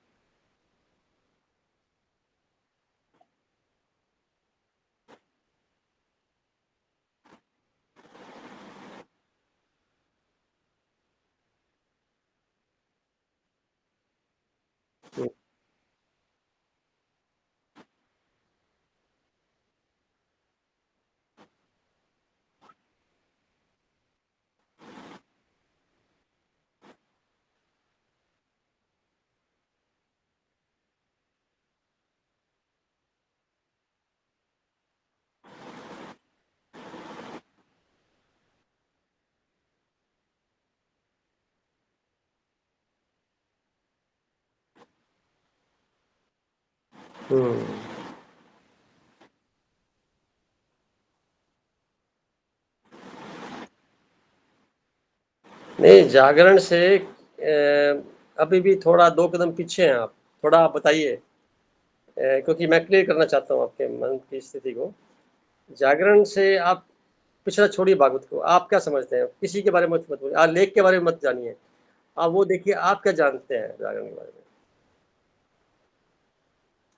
नहीं, जागरण से अभी भी थोड़ा 2 कदम पीछे हैं आप, थोड़ा आप बताइए, क्योंकि मैं क्लियर करना चाहता हूँ आपके मन की स्थिति को। जागरण से आप पिछड़ा छोड़िए भागवत को, आप क्या समझते हैं? किसी के बारे में मत बोलिए, लेख के बारे में मत जानिए, आप वो देखिए आप क्या जानते हैं जागरण के बारे में।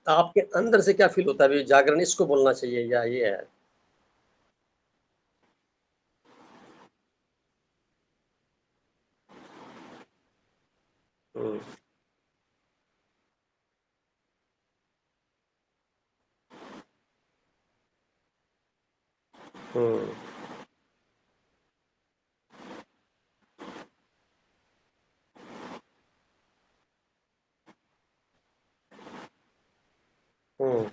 आपके अंदर से क्या फील होता है, अभी जागरण इसको बोलना चाहिए या ये है? हम्म, हम्म, हम्म,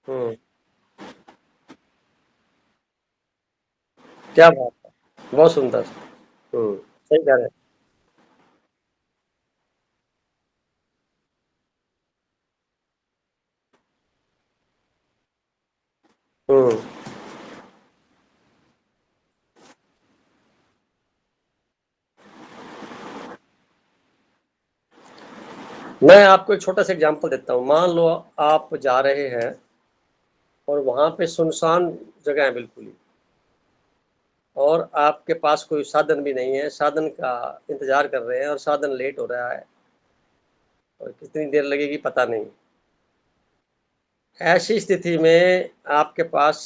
हम्म, क्या बात है, बहुत सुंदर। सही कह रहे हैं। हम्म, मैं आपको एक छोटा सा एग्जांपल देता हूँ। मान लो आप जा रहे हैं और वहां पे सुनसान जगह है बिल्कुल ही, और आपके पास कोई साधन भी नहीं है, साधन का इंतजार कर रहे हैं और साधन लेट हो रहा है और कितनी देर लगेगी पता नहीं। ऐसी स्थिति में आपके पास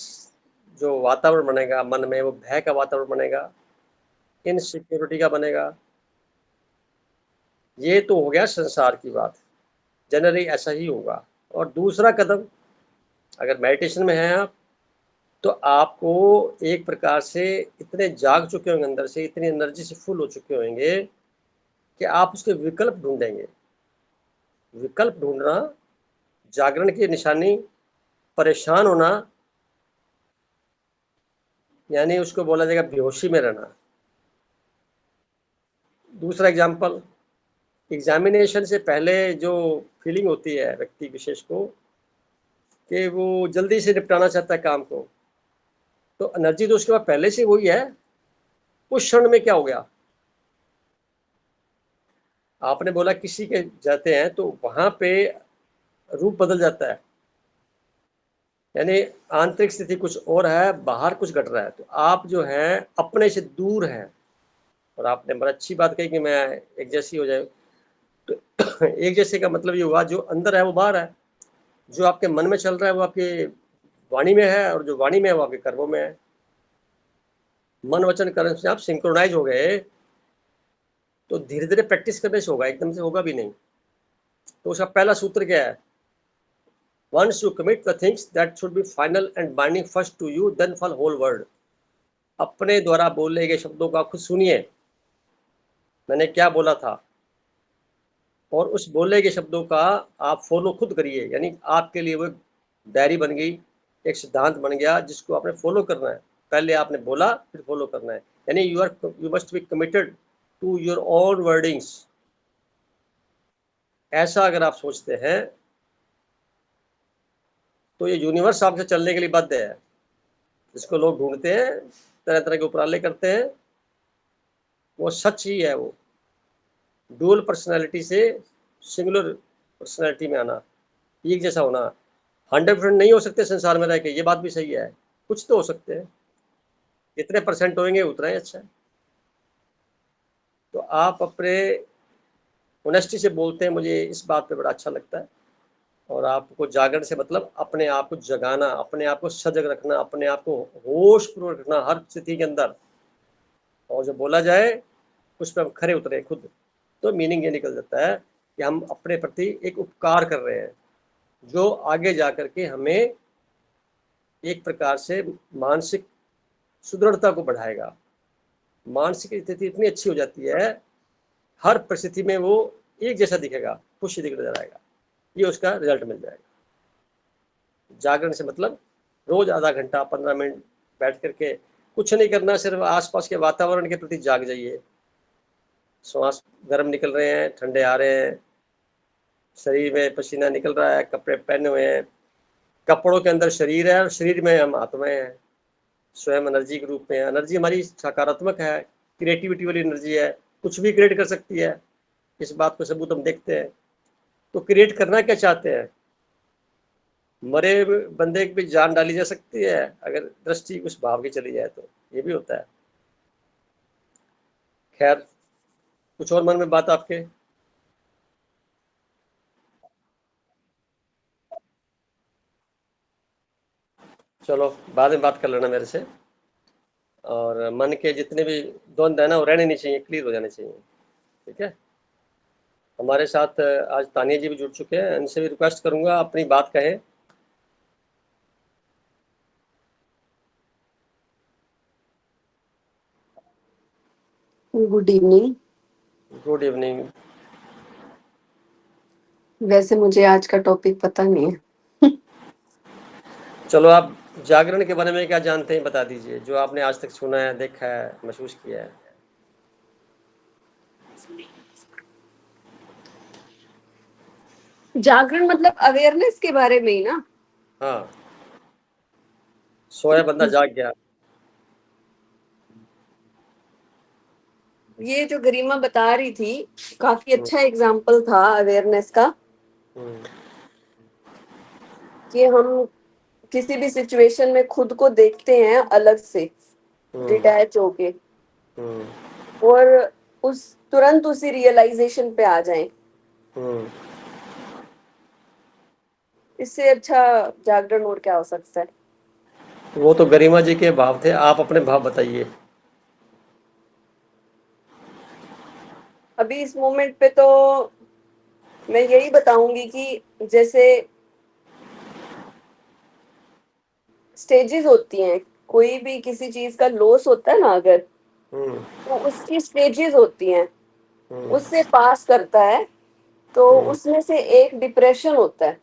जो वातावरण बनेगा मन में, वो भय का वातावरण बनेगा, इनसिक्योरिटी का बनेगा। ये तो हो गया संसार की बात, जनरली ऐसा ही होगा। और दूसरा कदम, अगर मेडिटेशन में हैं आप, तो आपको एक प्रकार से इतने जाग चुके होंगे अंदर से, इतनी एनर्जी से फुल हो चुके होंगे कि आप उसके विकल्प ढूंढेंगे। विकल्प ढूंढना जागरण की निशानी। परेशान होना यानी उसको बोला जाएगा बेहोशी में रहना। दूसरा एग्जाम्पल, एग्जामिनेशन से पहले जो फीलिंग होती है व्यक्ति विशेष को, कि वो जल्दी से निपटाना चाहता है काम को, तो एनर्जी तो उसके बाद पहले से वही है, उस क्षण में क्या हो गया? आपने बोला किसी के जाते हैं तो वहां पे रूप बदल जाता है। यानी आंतरिक स्थिति कुछ और है, बाहर कुछ घट रहा है। तो आप जो है अपने से दूर हैं। और आपने बड़ा अच्छी बात कही कि मैं एक जैसी हो जाए। तो एक जैसे का मतलब ये हुआ, जो अंदर है वो बाहर है, जो आपके मन में चल रहा है वो आपके वाणी में है, और जो वाणी में है वो आपके कर्मों में है। मन वचन कर्म से आप सिंक्रोनाइज हो गए, तो धीरे धीरे प्रैक्टिस करने से होगा, एकदम से होगा भी नहीं। तो उसका पहला सूत्र क्या है? Once you commit the things that should be final and binding first to you, then for whole world. अपने द्वारा बोले गए शब्दों का खुद सुनिए, मैंने क्या बोला था, और उस बोले गए शब्दों का आप फॉलो खुद करिए। यानी आपके लिए वो डायरी बन गई, एक सिद्धांत बन गया जिसको आपने फॉलो करना है। पहले आपने बोला, फिर फॉलो करना है। यानी you must be committed to your own wordings. ऐसा अगर आप सोचते हैं तो ये यूनिवर्स आपसे चलने के लिए बाध्य है। जिसको लोग ढूंढते हैं, तरह तरह के उपराले करते हैं, वो सच ही है। वो डुअल पर्सनैलिटी से सिंगुलर पर्सनैलिटी में आना, एक जैसा होना। 100% नहीं हो सकते संसार में रह के, ये बात भी सही है। कुछ तो हो सकते हैं, जितने परसेंट होंगे उतना ही अच्छा है। तो आप अपने ऑनेस्टी से बोलते हैं, मुझे इस बात पे बड़ा अच्छा लगता है। और आपको जागरण से मतलब अपने आप को जगाना, अपने आप को सजग रखना, अपने आप को होश पूर्वक रखना हर स्थिति के अंदर। और जो बोला जाए उस पर हम खरे उतरे खुद। तो मीनिंग ये निकल जाता है कि हम अपने प्रति एक उपकार कर रहे हैं, जो आगे जा करके हमें एक प्रकार से मानसिक सुदृढ़ता को बढ़ाएगा। मानसिक स्थिति इतनी अच्छी हो जाती है, हर परिस्थिति में वो एक जैसा दिखेगा, खुशी दिख नजर आएगा। ये उसका रिजल्ट मिल जाएगा। जागरण से मतलब रोज आधा घंटा 15 मिनट बैठ करके कुछ नहीं करना, सिर्फ आसपास के वातावरण के प्रति जाग जाइए। श्वास गर्म निकल रहे हैं, ठंडे आ रहे हैं, शरीर में पसीना निकल रहा है, कपड़े पहने हुए हैं, कपड़ों के अंदर शरीर है और शरीर में हम आत्माएं हैं, स्वयं एनर्जी के रूप में। एनर्जी हमारी सकारात्मक है, क्रिएटिविटी वाली एनर्जी है, कुछ भी क्रिएट कर सकती है। इस बात को सबूत हम देखते हैं। तो क्रिएट करना क्या चाहते हैं? मरे बंदे की भी जान डाली जा सकती है अगर दृष्टि उस भाव की चली जाए, तो ये भी होता है। खैर, कुछ और मन में बात आपके? चलो बाद में बात कर लेना मेरे से। और मन के जितने भी द्वंद है ना, वो रहने नहीं चाहिए, क्लियर हो जाने चाहिए। ठीक है। हमारे साथ आज तानिया जी भी जुड़ चुके हैं, इनसे भी रिक्वेस्ट करूंगा अपनी बात कहें। Good evening. Good evening. वैसे मुझे आज का टॉपिक पता नहीं है। चलो, आप जागरण के बारे में क्या जानते हैं बता दीजिए, जो आपने आज तक सुना है, देखा है, महसूस किया है। जागरण मतलब अवेयरनेस के बारे में ही ना? हाँ, सोया बंदा जाग गया। ये जो गरिमा बता रही थी, काफी अच्छा एग्जाम्पल था अवेयरनेस का, कि हम किसी भी सिचुएशन में खुद को देखते हैं अलग से, डिटैच होके, और उस तुरंत उसी रियलाइजेशन पे आ जाएं। इससे अच्छा जागरण और क्या हो सकता है? वो तो गरिमा जी के भाव थे, आप अपने भाव बताइए। अभी इस मोमेंट पे तो मैं यही बताऊंगी कि जैसे स्टेजेस होती हैं, कोई भी किसी चीज का लॉस होता है ना अगर, तो उसकी स्टेजेस होती हैं, उससे पास करता है, तो उसमें से एक डिप्रेशन होता है।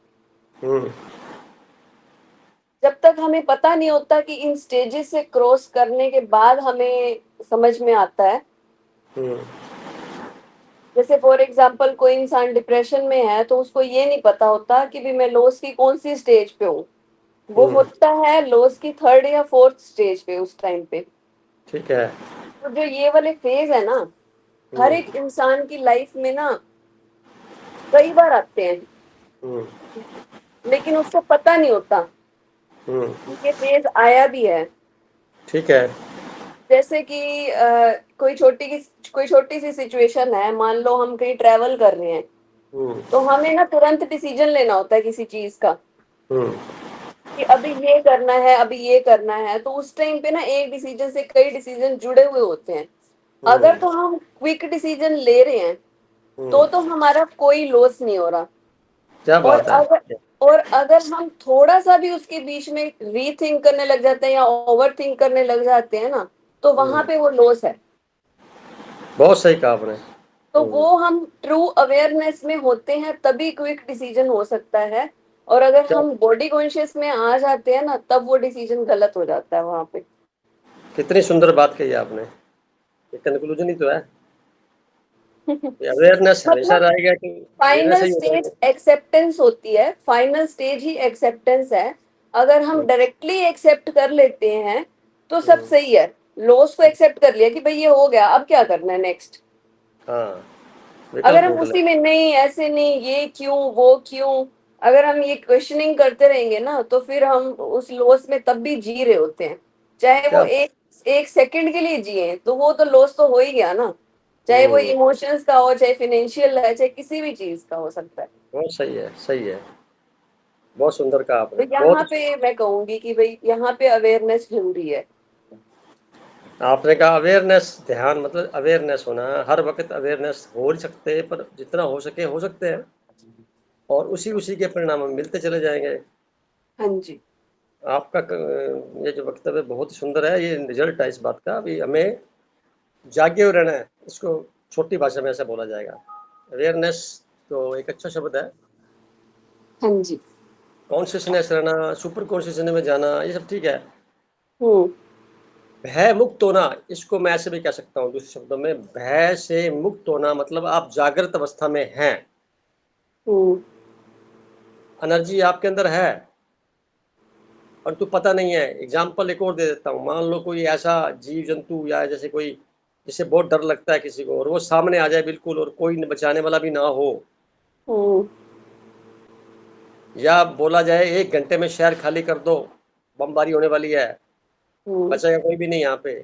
जब तक हमें पता नहीं होता कि इन स्टेजेस से क्रॉस करने के बाद हमें समझ में आता है। जैसे फॉर एग्जांपल कोई इंसान डिप्रेशन में है, तो उसको ये नहीं पता होता कि भी मैं लॉस की कौन सी स्टेज पे हूँ। वो होता है लॉस की 3rd या 4th स्टेज पे उस टाइम पे। ठीक है। तो जो ये वाले फेज है ना, हर एक इंसान की लाइफ में ना कई बार आते हैं, लेकिन उसको पता नहीं होता हम्म। ये फेज आया भी है। ठीक है। जैसे कि कोई छोटी सी सिचुएशन है, मान लो हम कहीं ट्रेवल कर रहे हैं, हम्म। तो हमें ना तुरंत डिसीजन लेना होता है किसी चीज का, हम्म। कि अभी ये करना है, अभी ये करना है। तो उस टाइम पे ना एक डिसीजन से कई डिसीजन जुड़े हुए होते हैं। अगर हम्म। तो हम क्विक डिसीजन ले रहे हैं हम्म। तो हमारा कोई लॉस नहीं हो रहा। क्या और बात है। अगर हम थोड़ा सा भी उसके बीच में रीथिंक करने लग जाते हैं या ओवर थिंक करने लग जाते हैं ना, तो वहां पे वो लॉस है। बहुत सही कहा आपने। तो वो हम ट्रू अवेयरनेस में होते हैं तभी क्विक डिसीजन हो सकता है। और अगर क्या, हम बॉडी कॉन्शियस में आ जाते हैं ना, तब वो डिसीजन गलत हो जाता है वहां पे। कितनी सुंदर बात कही आपने। ये कंक्लूजन ही तो है। अवेयरनेस हमेशा मतलब रहेगा कि अवेयरनेस फाइनल ही होगा। स्टेज एक्सेप्टेंस होती है, फाइनल स्टेज ही एक्सेप्टेंस है। अगर हम डायरेक्टली एक्सेप्ट कर लेते हैं तो सब हम्म। सही है। लॉस को एक्सेप्ट कर लिया कि भाई ये हो गया, अब क्या करना है नेक्स्ट। हाँ, अगर विकल्प हम ढूंढ ले। उसी में नहीं, ऐसे नहीं, ये क्यों, वो क्यों, अगर हम ये क्वेश्चनिंग करते रहेंगे ना, तो फिर हम उस लॉस में तब भी जी रहे होते हैं। चाहे वो क्या। एक एक सेकंड के लिए जिए, तो वो तो लॉस तो हो ही गया ना। चाहे वो हम्म। इमोशंस का हो, चाहे फाइनेंशियल है, चाहे किसी भी चीज का हो सकता है। बहुत सही है, सही है। बहुत सुंदर कहा तो आपने, यहाँ बहुत। पे मैं कहूंगी कि भाई यहाँ पे अवेयरनेस जरूरी है। आपने कहा अवेयरनेस, ध्यान मतलब अवेयरनेस होना। हर वक्त अवेयरनेस हो नहीं सकते, पर जितना हो सके हो सकते हैं। और उसी उसी के परिणाम हमें मिलते चले जाएंगे। हाँ जी। आपका ये जो वक्तव्य बहुत ही सुंदर है। ये रिजल्ट है इस बात का। अभी हमें जागे हुए रहना है। इसको छोटी भाषा में ऐसा बोला जाएगा। अवेयरनेस तो एक अच्छा शब्द है। हाँ जी। कॉन्शियसनेस रहना, सुपर कॉन्शियसनेस में जाना, ये सब ठीक है। हम्म। भय मुक्त होना, इसको मैं ऐसे भी कह सकता हूँ दूसरे शब्दों में। भय से मुक्त होना मतलब आप जागृत अवस्था में हैं। हम्म। एनर्जी आपके अंदर है, परंतु पता नहीं है। एग्जाम्पल एक और दे देता हूँ। मान लो कोई ऐसा जीव जंतु या जैसे कोई, जिससे बहुत डर लगता है किसी को, और वो सामने आ जाए बिल्कुल, और कोई बचाने वाला भी ना हो, हम्म। या बोला जाए 1 घंटे में शहर खाली कर दो, बमबारी होने वाली है, हम्म। बचेगा कोई भी नहीं यहाँ पे।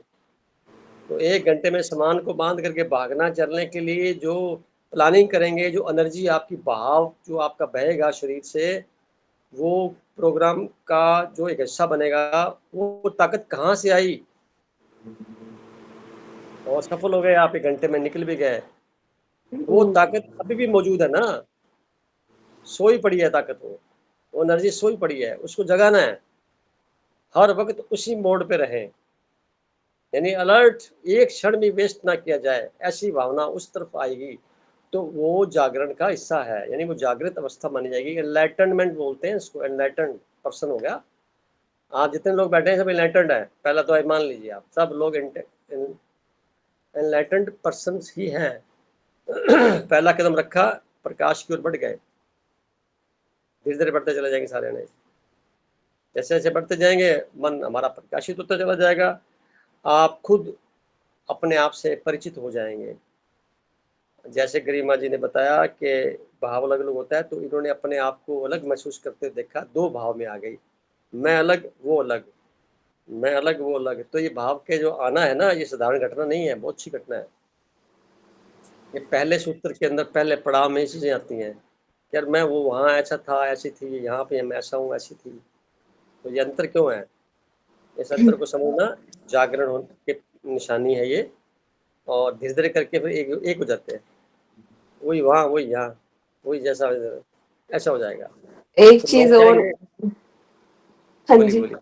तो 1 घंटे में सामान को बांध करके भागना, चलने के लिए जो प्लानिंग करेंगे, जो एनर्जी आपकी बहाव जो आपका बहेगा शरीर से, वो प्रोग्राम का जो एक हिस्सा बनेगा, वो ताकत कहाँ से आई। और सफल हो गए आप, 1 घंटे में निकल भी गए। वो हम्म। ताकत अभी भी मौजूद है ना, सोई पड़ी है ताकत। वो एनर्जी सोई पड़ी है, उसको जगाना है। हर वक्त उसी मोड पे रहें, यानी अलर्ट, एक क्षण भी वेस्ट ना किया जाए, ऐसी भावना उस तरफ आएगी तो वो जागरण का हिस्सा है, यानी वो जागृत अवस्था मानी जाएगी। एनलाइटनमेंट बोलते हैं इसको, एनलाइटन पर्सन हो गया। आप जितने लोग बैठे हैं सब एनलाइटनड है, पहला तो मान लीजिए आप सब लोग एनलाइटनड पर्सन ही हैं। पहला कदम रखा, प्रकाश की ओर बढ़ गए। धीरे धीरे बढ़ते चले जाएंगे सारे ने। जैसे जैसे बढ़ते जाएंगे, मन हमारा प्रकाशित होता चला जाएगा। आप खुद अपने आप से परिचित हो जाएंगे। जैसे गरिमा जी ने बताया कि भाव अलग अलग होता है, तो इन्होंने अपने आप को अलग महसूस करते देखा, 2 भाव में आ गई। मैं अलग, वो अलग। मैं अलग, वो अलग। तो ये भाव के जो आना है ना, ये साधारण घटना नहीं है, बहुत अच्छी घटना है। ये पहले सूत्र के अंदर, पहले पड़ाव में ये चीजें आती हैं। यार मैं वो वहाँ ऐसा था, ऐसी थी, यहाँ पे मैं ऐसा हूँ, ऐसी थी। तो ये अंतर क्यों है? इस अंतर को समझना जागरण होने की निशानी है ये। और धीरे धीरे करके फिर एक हो जाते हैं। वही वहाँ, वही यहाँ, वही जैसा ऐसा हो जाएगा। एक तो लोग चीज और। कहेंगे। हाँ बोलिए जी। बोलिए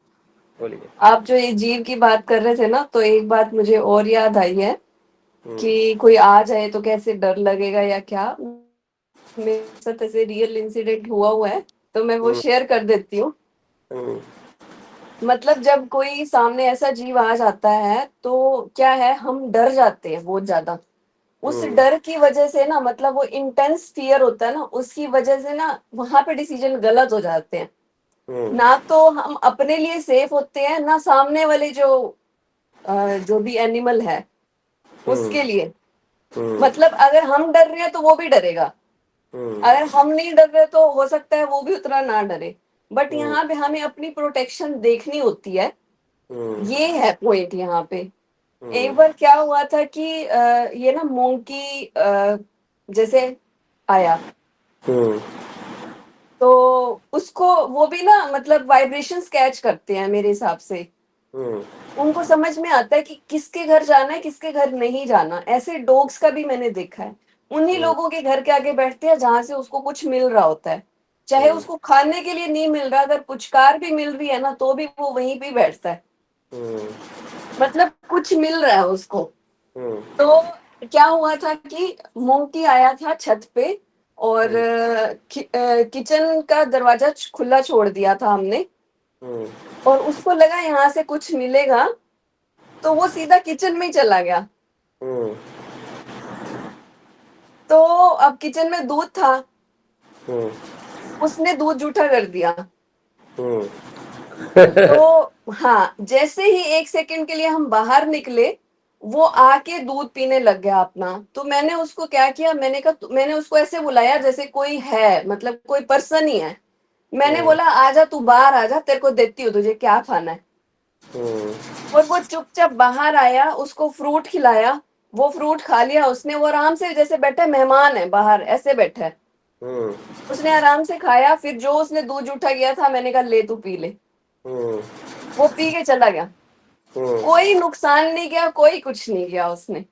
बोलिए। आप जो ये जीव की बात कर रहे थे ना, तो एक बात मुझे और याद आई है हम्म। कि कोई आ जाए तो कैसे डर लगेगा या क्या। मेरे साथ ऐसे रियल इंसिडेंट हुआ है, तो मैं वो हम्म। शेयर कर देती हूँ। हम्म। मतलब जब कोई सामने ऐसा जीव आ जाता है, तो क्या है, हम डर जाते हैं बहुत ज्यादा। उस हम्म। डर की वजह से ना, मतलब वो इंटेंस फियर होता है ना, उसकी वजह से ना वहां पे डिसीजन गलत हो जाते हैं। हम्म। ना तो हम अपने लिए सेफ होते हैं, ना सामने वाले जो भी एनिमल है हम्म। उसके लिए। हम्म। मतलब अगर हम डर रहे हैं तो वो भी डरेगा, हम्म। अगर हम नहीं डर रहे तो हो सकता है वो भी उतना ना डरे। बट यहाँ पे हमें अपनी प्रोटेक्शन देखनी होती है, ये है पॉइंट यहाँ पे। एक बार क्या हुआ था कि ये ना मोंकी जैसे आया, तो उसको वो भी ना मतलब वाइब्रेशंस कैच करते हैं मेरे हिसाब से। उनको समझ में आता है कि किसके घर जाना है, किसके घर नहीं जाना। ऐसे डॉग्स का भी मैंने देखा है, उन्हीं लोगों के घर के आगे बैठते हैं जहां से उसको कुछ मिल रहा होता है, चाहे उसको खाने के लिए नहीं मिल रहा, अगर पुचकार भी मिल रही है ना तो भी वो वहीं पे बैठता है, मतलब कुछ मिल रहा है उसको। तो क्या हुआ था कि मोंकी आया था छत पे, और किचन का दरवाजा खुला छोड़ दिया था हमने, और उसको लगा यहाँ से कुछ मिलेगा, तो वो सीधा किचन में ही चला गया। तो अब किचन में दूध था, उसने दूध जूठा कर दिया। तो हाँ, जैसे ही 1 सेकंड के लिए हम बाहर निकले, वो आके दूध पीने लग गया अपना। तो मैंने उसको क्या किया, मैंने कहा, मैंने उसको ऐसे बुलाया जैसे कोई है, मतलब कोई पर्सन ही है। मैंने बोला आजा, तू बाहर आजा, तेरे को देती हूँ तुझे क्या खाना है। और वो चुपचाप बाहर आया, उसको फ्रूट खिलाया, वो फ्रूट खा लिया उसने। वो आराम से जैसे बैठा मेहमान है बाहर, ऐसे बैठा है। उसने आराम से खाया, फिर जो उसने दूध उठा गया था, मैंने कहा ले तू पी ले, वो पी के चला गया। कोई नुकसान नहीं किया, कोई कुछ नहीं किया उसने।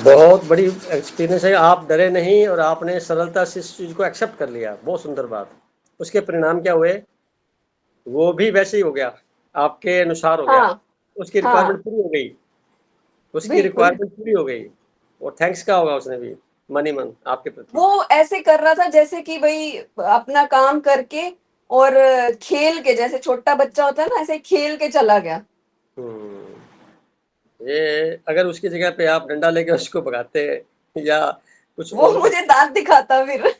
बहुत बड़ी एक्सपीरियंस है, आप डरे नहीं और आपने सरलता से इस चीज को एक्सेप्ट कर लिया, बहुत सुंदर बात। उसके परिणाम क्या हुए? वो भी वैसे ही हो गया, आपके अनुसार हो गया। हाँ उसकी हाँ, रिक्वायरमेंट पूरी हो गई, उसकी बिल्कुल। रिक्वायरमेंट पूरी हो गई। और थैंक्स क्या होगा उसने भी मन ही मन आपके प्रति। वो ऐसे कर रहा था जैसे कि भाई अपना काम करके और खेल के, जैसे छोटा बच्चा होता है ना, ऐसे खेल के चला गया। ये अगर उसकी जगह पे आप डंडा लेके उसको भगाते या कुछ वो और मुझे दांत दिखाता फिर।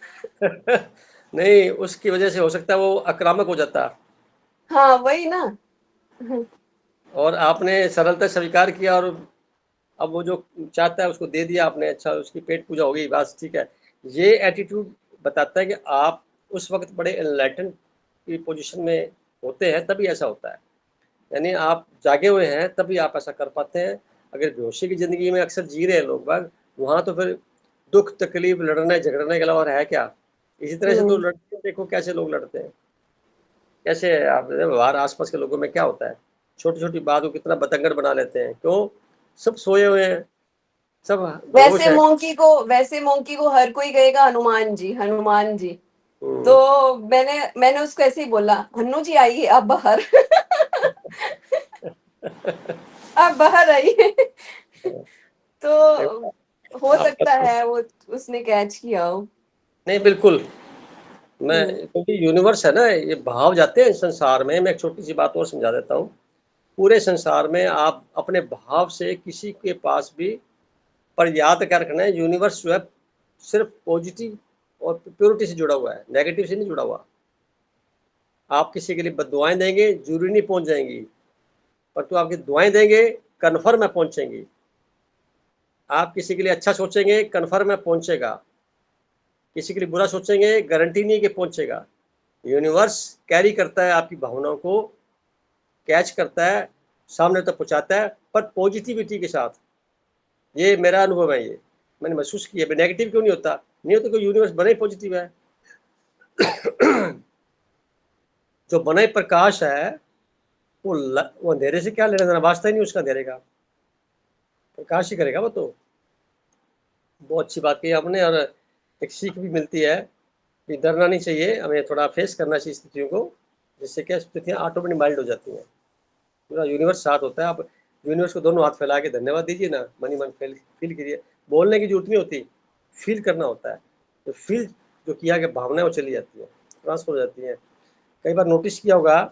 नहीं, उसकी वजह से हो सकता है वो आक्रामक हो जाता। हाँ वही ना। और आपने सरलता स्वीकार किया, और अब वो जो चाहता है उसको दे दिया आपने। अच्छा, उसकी पेट पूजा हो गई, बस ठीक है। ये एटीट्यूड बताता है कि आप उस वक्त बड़े एनलाइटन की पोजीशन में होते हैं, तभी ऐसा होता है। यानी आप जागे हुए हैं तभी आप ऐसा कर पाते हैं। अगर बेहोशी की ज़िंदगी में अक्सर जी रहे हैं लोग बाग, वहाँ तो फिर दुख तकलीफ लड़ने झगड़ने के अलावा और है क्या। इसी तरह से तो लड़ते हैं, देखो कैसे लोग लड़ते हैं, कैसे आप बाहर आसपास के लोगों में क्या होता है, छोटी छोटी बात को कितना बतंगड़ बना लेते हैं। क्यों? सब सोए हुए हैं, सब बेहोश है। वैसे मोंकी को हर कोई कहेगा हनुमान जी, हनुमान जी। तो मैंने उसको ऐसे ही बोला, हन्नू जी आइए आप बाहर। आप बाहर आइए। तो हो आपका सकता तो है वो उसने कैच किया हो। नहीं, बिल्कुल। मैं, हम्म, क्योंकि यूनिवर्स है ना, ये भाव जाते हैं संसार में। मैं एक छोटी सी बात और समझा देता हूँ। पूरे संसार में आप अपने भाव से किसी के पास भी, पर याद क्या रखना है, यूनिवर्स जो है सिर्फ पॉजिटिव और प्योरिटी से जुड़ा हुआ है, नेगेटिव से नहीं जुड़ा हुआ। आप किसी के लिए बददुआएं देंगे, जरूरी नहीं पहुंच जाएंगी, पर तो आपकी दुआएं देंगे, कन्फर्म है पहुंचेंगी। आप किसी के लिए अच्छा सोचेंगे, कन्फर्म है पहुंचेगा। किसी के लिए बुरा सोचेंगे, गारंटी नहीं कि पहुंचेगा। यूनिवर्स कैरी करता है आपकी भावनाओं को, कैच करता है, सामने तक पहुंचाता है, पर पॉजिटिविटी के साथ। ये मेरा अनुभव है, ये मैंने महसूस किया। नेगेटिव क्यों नहीं होता? नहीं होता, कोई यूनिवर्स बने पॉजिटिव है। जो बने प्रकाश है, वो अंधेरे से क्या लेना देना, वास्ता ही नहीं उसका अंधेरे का, प्रकाश ही करेगा वो तो। बहुत अच्छी बात कही आपने, और एक सीख भी मिलती है कि डरना नहीं चाहिए, हमें थोड़ा फेस करना चाहिए स्थितियों को, जिससे क्या स्थितियाँ ऑटोमेटिक माइल्ड हो जाती हैं। पूरा यूनिवर्स साथ होता है। आप यूनिवर्स को दोनों हाथ फैला के धन्यवाद दीजिए ना, मन ही मन फील कीजिए। बोलने की जरूरत नहीं होती, फील करना होता है। तो फील जो किया कि भावनाएं वो चली जाती है, ट्रांसफर हो जाती हैं। कई बार नोटिस किया होगा,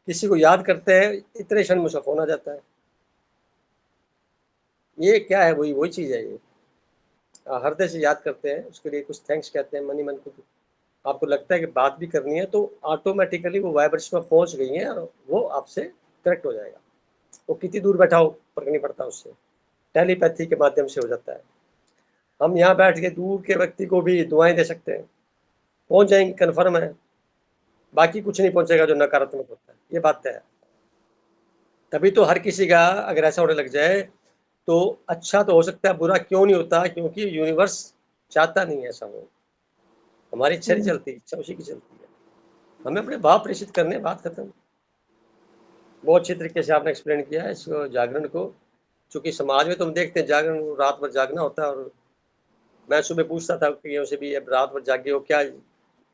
किसी को याद करते हैं, इतने क्षण में उसका फोन आ जाता है। ये क्या है? वही चीज़ है ये। हृदय से याद करते हैं, उसके लिए कुछ थैंक्स कहते हैं मन ही मन को। आपको लगता है कि बात भी करनी है, तो ऑटोमेटिकली वो वाइब्रेशन में पहुंच गई है, और वो आपसे कनेक्ट हो जाएगा। वो कितनी दूर बैठा हो फर्क नहीं पड़ता उससे, टेलीपैथी के माध्यम से हो जाता है। हम यहाँ बैठ के दूर के व्यक्ति को भी दुआएं दे सकते हैं। पहुंच जाएंगे, कन्फर्म है। बाकी कुछ नहीं पहुंचेगा जो नकारात्मक होता है, ये बात है। तभी तो हर किसी का अगर ऐसा होने लग जाए तो अच्छा तो हो सकता है, बुरा क्यों नहीं होता? क्योंकि यूनिवर्स चाहता नहीं है ऐसा हो। हमारी इच्छा नहीं चलती, इच्छा उसी की चलती है। हमें अपने भाव प्रेषित करने, बात खत्म। बहुत अच्छे तरीके से आपने एक्सप्लेन किया है इसको, जागरण को। चूंकि समाज में तो हम देखते हैं जागरण रात भर जागना होता है, और मैं सुबह पूछता था कईयों से भी, अब रात भर जागे हो, क्या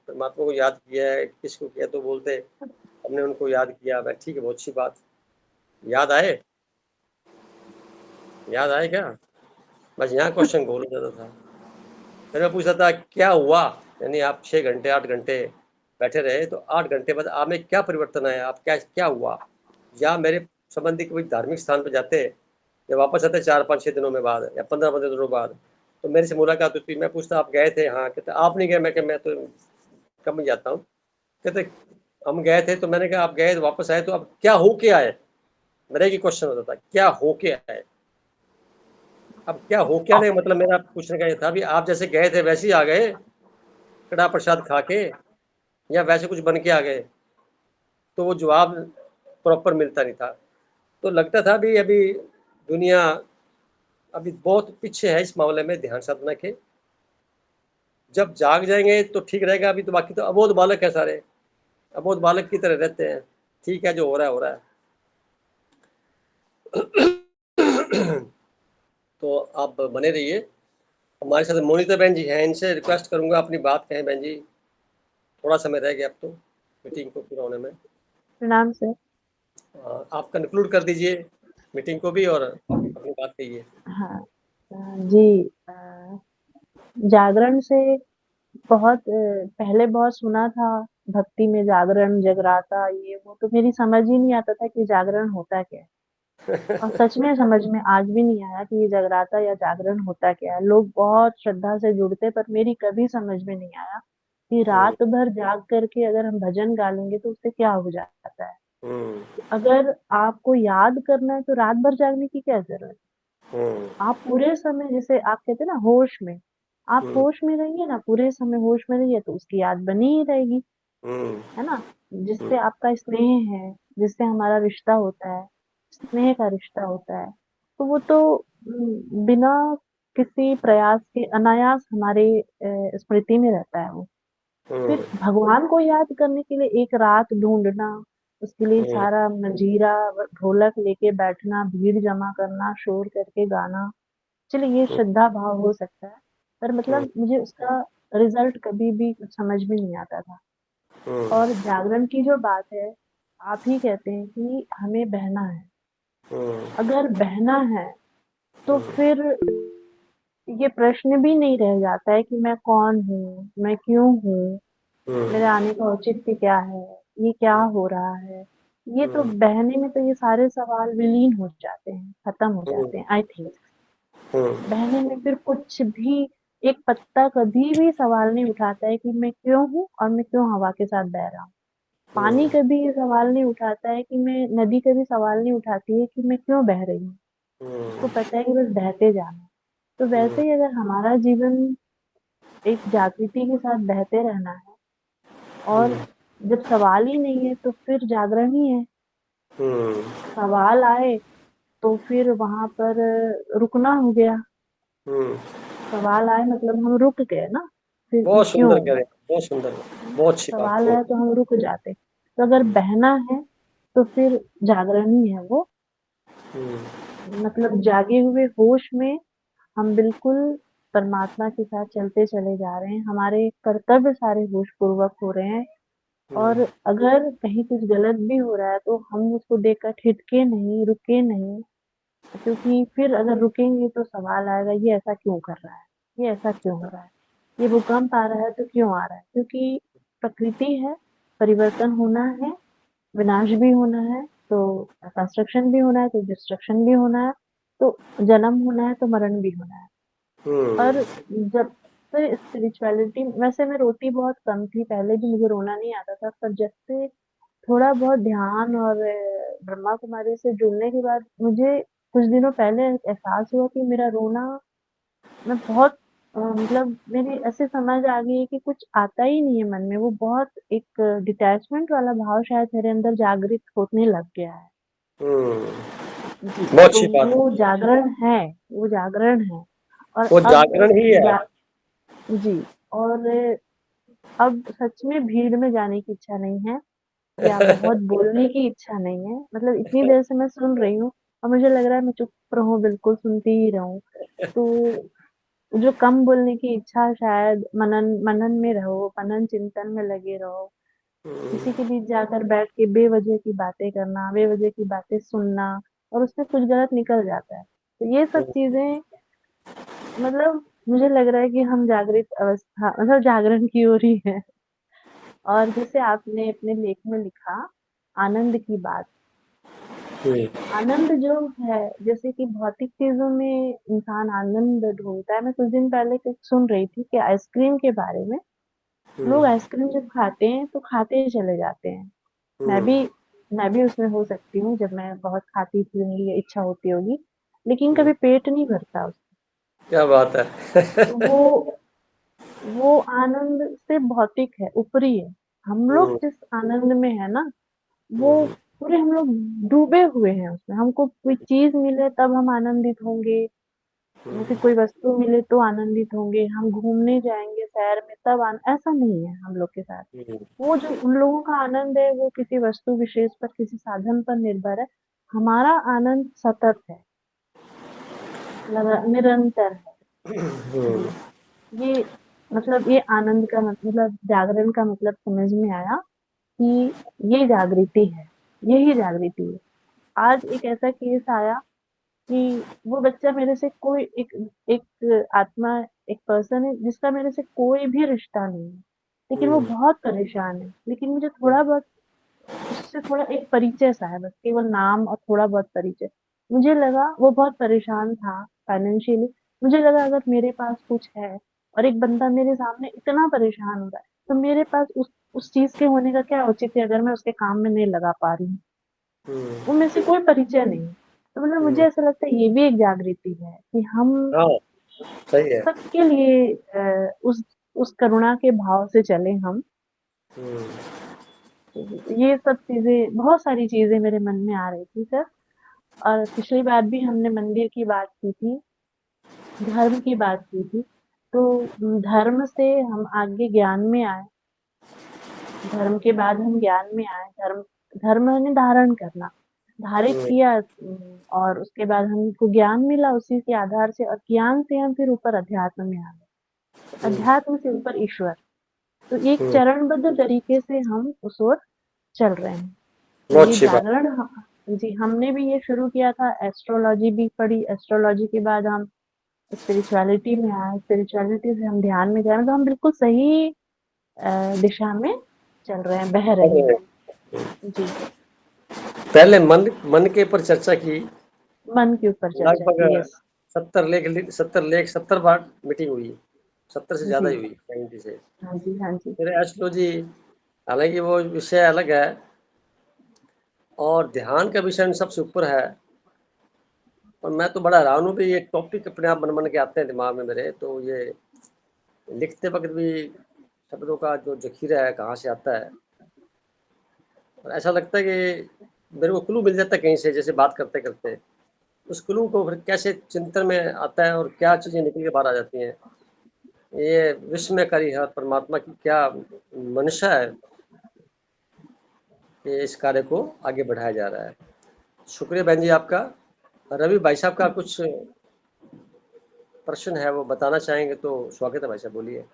परमात्मा को याद किया है, किसको किया? तो बोलते हमने उनको याद किया। मैं ठीक है, बहुत अच्छी बात। याद आए, याद आए क्या? बस यहाँ क्वेश्चन गोल हो जाता था। फिर मैं पूछता था क्या हुआ, यानी आप 6 घंटे 8 घंटे बैठे रहे, तो 8 घंटे बाद आप में क्या परिवर्तन आया, आप क्या हुआ? या मेरे संबंधी कोई धार्मिक स्थान पर जाते, या वापस आते 4-5-6 दिनों में बाद, या 15-15 दिनों बाद, तो मेरे से मुलाकात होती, मैं पूछता आप गए थे? हाँ। कहते आप नहीं गए? मैं तो कम ही जाता हूँ। कहते हम गए थे। तो मैंने कहा आप गए तो वापस आए, तो अब क्या हो के आए? मेरा एक क्वेश्चन होता था, क्या हो के आए? अब क्या हो क्या नहीं, मतलब मेरा पूछने का ये था भी, आप जैसे गए थे वैसे ही आ गए कड़ा प्रसाद खा के, या वैसे कुछ बन के आ गए? तो वो जवाब प्रॉपर मिलता नहीं था। तो लगता था भी अभी दुनिया अभी बहुत पीछे है इस मामले में ध्यान साधना के। जब जाग जाएंगे तो ठीक रहेगा, अभी तो बाकी तो अबोध बालक है सारे, अबोध बालक की तरह रहते हैं। ठीक है, जो हो रहा है हो रहा है। तो आप बने रहिए हमारे साथ। मोनिता बहन जी हैं, इनसे रिक्वेस्ट करूंगा अपनी बात कहें। बहन जी, थोड़ा समय रह गया अब तो मीटिंग को पूरा होने में। प्रणाम सर। आप कंक्लूड कर दीजिए मीटिंग को भी, और अपनी बात कहिए। हाँ जी, जागरण से बहुत पहले बहुत सुना था, भक्ति में जागरण, जगराता, ये वो, तो मेरी समझ ही नहीं आता था कि जागरण होता क्या है। और सच में समझ में आज भी नहीं आया कि ये जगराता या जागरण होता क्या है। लोग बहुत श्रद्धा से जुड़ते, पर मेरी कभी समझ में नहीं आया कि रात भर जाग करके अगर हम भजन गा लेंगे तो उससे क्या हो जाता है। अगर आपको याद करना है तो रात भर जागने की क्या जरूरत है। आप पूरे समय, जैसे आप कहते हैं ना होश में, आप होश में रहिए ना, पूरे समय होश में रहिए तो उसकी याद बनी ही रहेगी, है ना। जिससे आपका स्नेह है, जिससे हमारा रिश्ता होता है, स्नेह का रिश्ता होता है, तो वो तो बिना किसी प्रयास के अनायास हमारे स्मृति में रहता है वो। फिर भगवान को याद करने के लिए एक रात ढूंढना, उसके लिए सारा मंजीरा ढोलक लेके बैठना, भीड़ जमा करना, शोर करके गाना, चलिए ये श्रद्धा भाव हो सकता है, पर मतलब मुझे उसका रिजल्ट कभी भी कुछ समझ में नहीं आता था। और जागरण की जो बात है, आप ही कहते हैं कि हमें बहना है। अगर बहना है तो फिर ये प्रश्न भी नहीं रह जाता है कि मैं कौन हूँ, मैं क्यों हूँ, मेरे आने का औचित्य क्या है, ये क्या हो रहा है। ये तो बहने में तो ये सारे सवाल विलीन हो जाते हैं, खत्म हो जाते हैं। आई थिंक बहने में फिर कुछ भी, एक पत्ता कभी भी सवाल नहीं उठाता है कि मैं क्यों हूँ और मैं क्यों हवा के साथ बह रहा हूँ। पानी कभी ये सवाल नहीं उठाता है कि मैं, नदी कभी सवाल नहीं उठाती है कि मैं क्यों बह रही हूँ। उसको पता है कि बस बहते जाना है। तो वैसे ही अगर हमारा जीवन एक जागृति के साथ बहते रहना है, और जब सवाल ही नहीं है तो फिर जागरण ही है। सवाल आए तो फिर वहां पर रुकना हो गया। सवाल आए मतलब हम रुक गए ना, फिर बहुत क्यों, सुंदर कह रहे हैं, बहुत सुंदर, बहुत अच्छी बात। सवाल आया तो हम रुक जाते। तो अगर बहना है तो फिर जागरण ही है वो। मतलब जागे हुए होश में हम बिल्कुल परमात्मा के साथ चलते चले जा रहे हैं, हमारे कर्तव्य सारे होश पूर्वक हो रहे हैं। और अगर कहीं कुछ गलत भी हो रहा है तो हम उसको देखकर ठिठके नहीं, रुके नहीं, क्योंकि फिर अगर रुकेंगे तो सवाल आएगा, ये ऐसा क्यों कर रहा है, ये ऐसा क्यों हो रहा है, ये भूकंप आ रहा है तो क्यों आ रहा है। क्योंकि प्रकृति है, परिवर्तन होना है, विनाश भी होना है, तो कंस्ट्रक्शन भी होना है, तो डिस्ट्रक्शन भी होना है, तो जन्म होना है तो मरण भी होना है। और जब से स्पिरिचुअलिटी, वैसे मैं रोती बहुत कम थी, पहले भी मुझे रोना नहीं आता था, पर जब से थोड़ा बहुत ध्यान और ब्रह्मा कुमारी से जुड़ने के बाद मुझे कुछ दिनों पहले एहसास हुआ कि मेरा रोना, मैं बहुत मतलब मेरी ऐसे समझ आ गई है कि कुछ आता ही नहीं है मन में, वो बहुत एक डिटैचमेंट वाला भाव शायद मेरे अंदर जागृत होने लग गया है। जी, बहुत तो अच्छी बात है। वो जागरण है, वो जागरण है। और वो अब जागरण ही है। जा जी, और अब सच में भीड़ में जाने की इच्छा नहीं है या बहुत बोलने की इच्छा नहीं है। मतलब इतनी देर से मैं सुन रही हूँ और मुझे लग रहा है मैं चुप रहूँ, बिल्कुल सुनती ही रहूँ। तो जो कम बोलने की इच्छा, शायद मनन मनन में रहो, मनन चिंतन में लगे रहो। किसी के बीच जाकर बैठ के बेवजह की बातें करना, बेवजह की बातें सुनना और उसमें कुछ गलत निकल जाता है। तो ये सब चीज़ें, मतलब मुझे लग रहा है कि हम जागृत अवस्था, मतलब जागरण की ओर ही हैं। और जैसे आपने अपने लेख में लिखा, आनंद की बात। आनंद जो है, जैसे कि भौतिक चीज़ों में इंसान आनंद ढूँढता है। मैं कुछ दिन पहले कुछ सुन रही थी कि आइसक्रीम के बारे में, लोग आइसक्रीम जब खाते हैं तो खाते ही चले जाते हैं। मैं भी मैं भी उसमें हो सकती हूँ, जब मैं बहुत खाती पीऊँगी या इच्छा होती होगी, लेकिन कभी पेट नहीं भरता उससे। क्या बात है। तो वो आनंद से भौतिक है, ऊपरी है। हम लोग जिस आनंद में है ना, वो पूरे हम लोग डूबे हुए हैं उसमें। हमको कोई चीज़ मिले तब हम आनंदित होंगे, या फिर कोई वस्तु मिले तो आनंदित होंगे, हम घूमने जाएँगे शहर में तब ऐसा नहीं है हम लोग के साथ। वो जो उन लोगों का आनंद है, वो किसी वस्तु विशेष पर, किसी साधन पर निर्भर है। हमारा आनंद सतत है, निरंतर है। जी, ये मतलब ये आनंद का मतलब, जागरण का मतलब समझ में आया कि ये जागृति है, यही जागृति है। आज एक ऐसा केस आया कि वो बच्चा मेरे से कोई एक एक आत्मा, एक पर्सन है जिसका मेरे से कोई भी रिश्ता नहीं है, लेकिन वो बहुत परेशान है। लेकिन मुझे थोड़ा बहुत उससे थोड़ा एक परिचय सा है, बस केवल नाम और थोड़ा बहुत परिचय। मुझे लगा वो बहुत परेशान था फाइनेंशियली। मुझे लगा अगर मेरे पास कुछ है और एक बंदा मेरे सामने इतना परेशान हो रहा है, तो मेरे पास उस चीज़ के होने का क्या औचित्य अगर मैं उसके काम में नहीं लगा पा रही हूँ। वो मेरे से कोई परिचय नहीं है। तो मतलब मुझे ऐसा लगता है ये भी एक जागृति है कि हम हाँ, सही है। सबके लिए उस करुणा के भाव से चलें हम। ये सब चीज़ें, बहुत सारी चीज़ें मेरे मन में आ रही थी सर। और पिछली बार भी हमने मंदिर की बात की थी, धर्म की बात की थी। तो धर्म से हम आगे ज्ञान में आए, धर्म के बाद हम ज्ञान में आए। धर्म धर्म यानी धारण करना, धारित किया, और उसके बाद हमको ज्ञान मिला उसी के आधार से, और ज्ञान से हम फिर ऊपर अध्यात्म में आ गए, अध्यात्म से ऊपर ईश्वर। तो एक चरणबद्ध तरीके से हम उस ओर चल रहे हैं। तो बहुत ये अच्छी बात। जागरण जी, हमने भी ये शुरू किया था। एस्ट्रोलॉजी भी पढ़ी, एस्ट्रोलॉजी के बाद हम स्पिरिचुअलिटी में आए, स्पिरिचुअलिटी से हम ध्यान में गए। तो हम बिल्कुल सही दिशा में चल रहे हैं, बह रहे हैं। जी, पहले मन मन के ऊपर चर्चा की, मन के ऊपर चर्चा लगभग की। यस। 70 बार मीटिंग हुई, 70 से ज्यादा जी, ही हुई 90 से। हाँ जी, हाँ जी। फिर एस्ट्रोलॉजी, हालांकि वो विषय अलग है और ध्यान का विषय सबसे ऊपर है। और मैं तो बड़ा हैरान हूँ कि ये टॉपिक अपने आप बन के आते हैं दिमाग में मेरे। तो ये लिखते वक्त भी शब्दों का जो जखीरा है कहाँ से आता है, और ऐसा लगता है कि मेरे को क्लू मिल जाता है कहीं से, जैसे बात करते करते उस क्लू को फिर कैसे चिंतन में आता है और क्या चीज़ें निकल के बाहर आ जाती हैं। ये विस्मयकारी है, परमात्मा की क्या मंशा है कि इस कार्य को आगे बढ़ाया जा रहा है। शुक्रिया बहन जी आपका। रवि भाई साहब का कुछ प्रश्न है वो बताना चाहेंगे तो स्वागत है भाई साहब, बोलिए।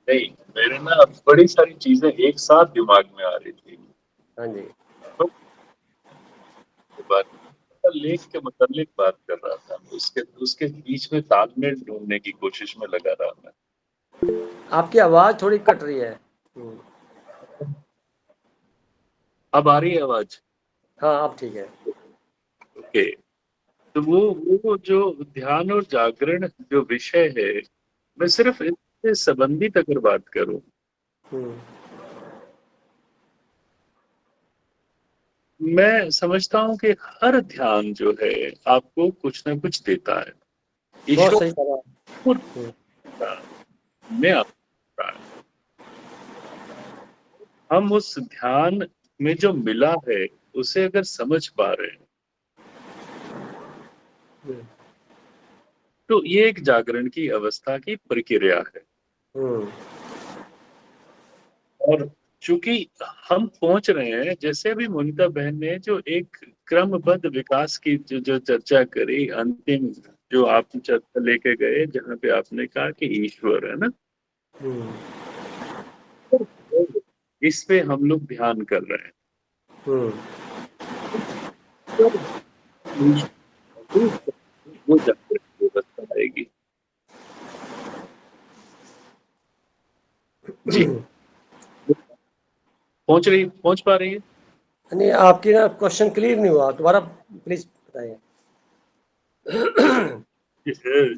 नहीं, मेरे ना बड़ी सारी चीजें एक साथ दिमाग में आ रही थी। हाँ जी। तो बात लेख के मुतालिक बात कर रहा था, उसके उसके बीच में तालमेल ढूंढने की कोशिश में लगा रहा मैं। आपकी आवाज थोड़ी कट रही है। अब आ रही है आवाज? हाँ, अब ठीक है। ओके। तो वो जो ध्यान और जागरण जो विषय है, मैं सिर्फ इससे संबंधित अगर बात करूं, मैं समझता हूं कि हर ध्यान जो है आपको कुछ ना कुछ देता है। बहुत ईश्वर सही कहा। खुद हम्म, में आता है। हम उस ध्यान में जो मिला है उसे अगर समझ पा रहे हैं हम्म, तो ये एक जागरण की अवस्था की प्रक्रिया है। हम्म, और चूंकि हम पहुंच रहे हैं, जैसे अभी मोनिता बहन ने जो एक क्रमबद्ध विकास की जो चर्चा करी, अंतिम जो आप चर्चा लेके गए जहाँ पे आपने कहा कि ईश्वर है ना, हम्म, इस पे हम लोग ध्यान कर रहे हैं। हम्म। तो वो जागरण की अवस्था आएगी। जी, पहुंच पा रही है। नहीं, आपकी ना क्वेश्चन क्लियर नहीं हुआ, दोबारा प्लीज बताइए।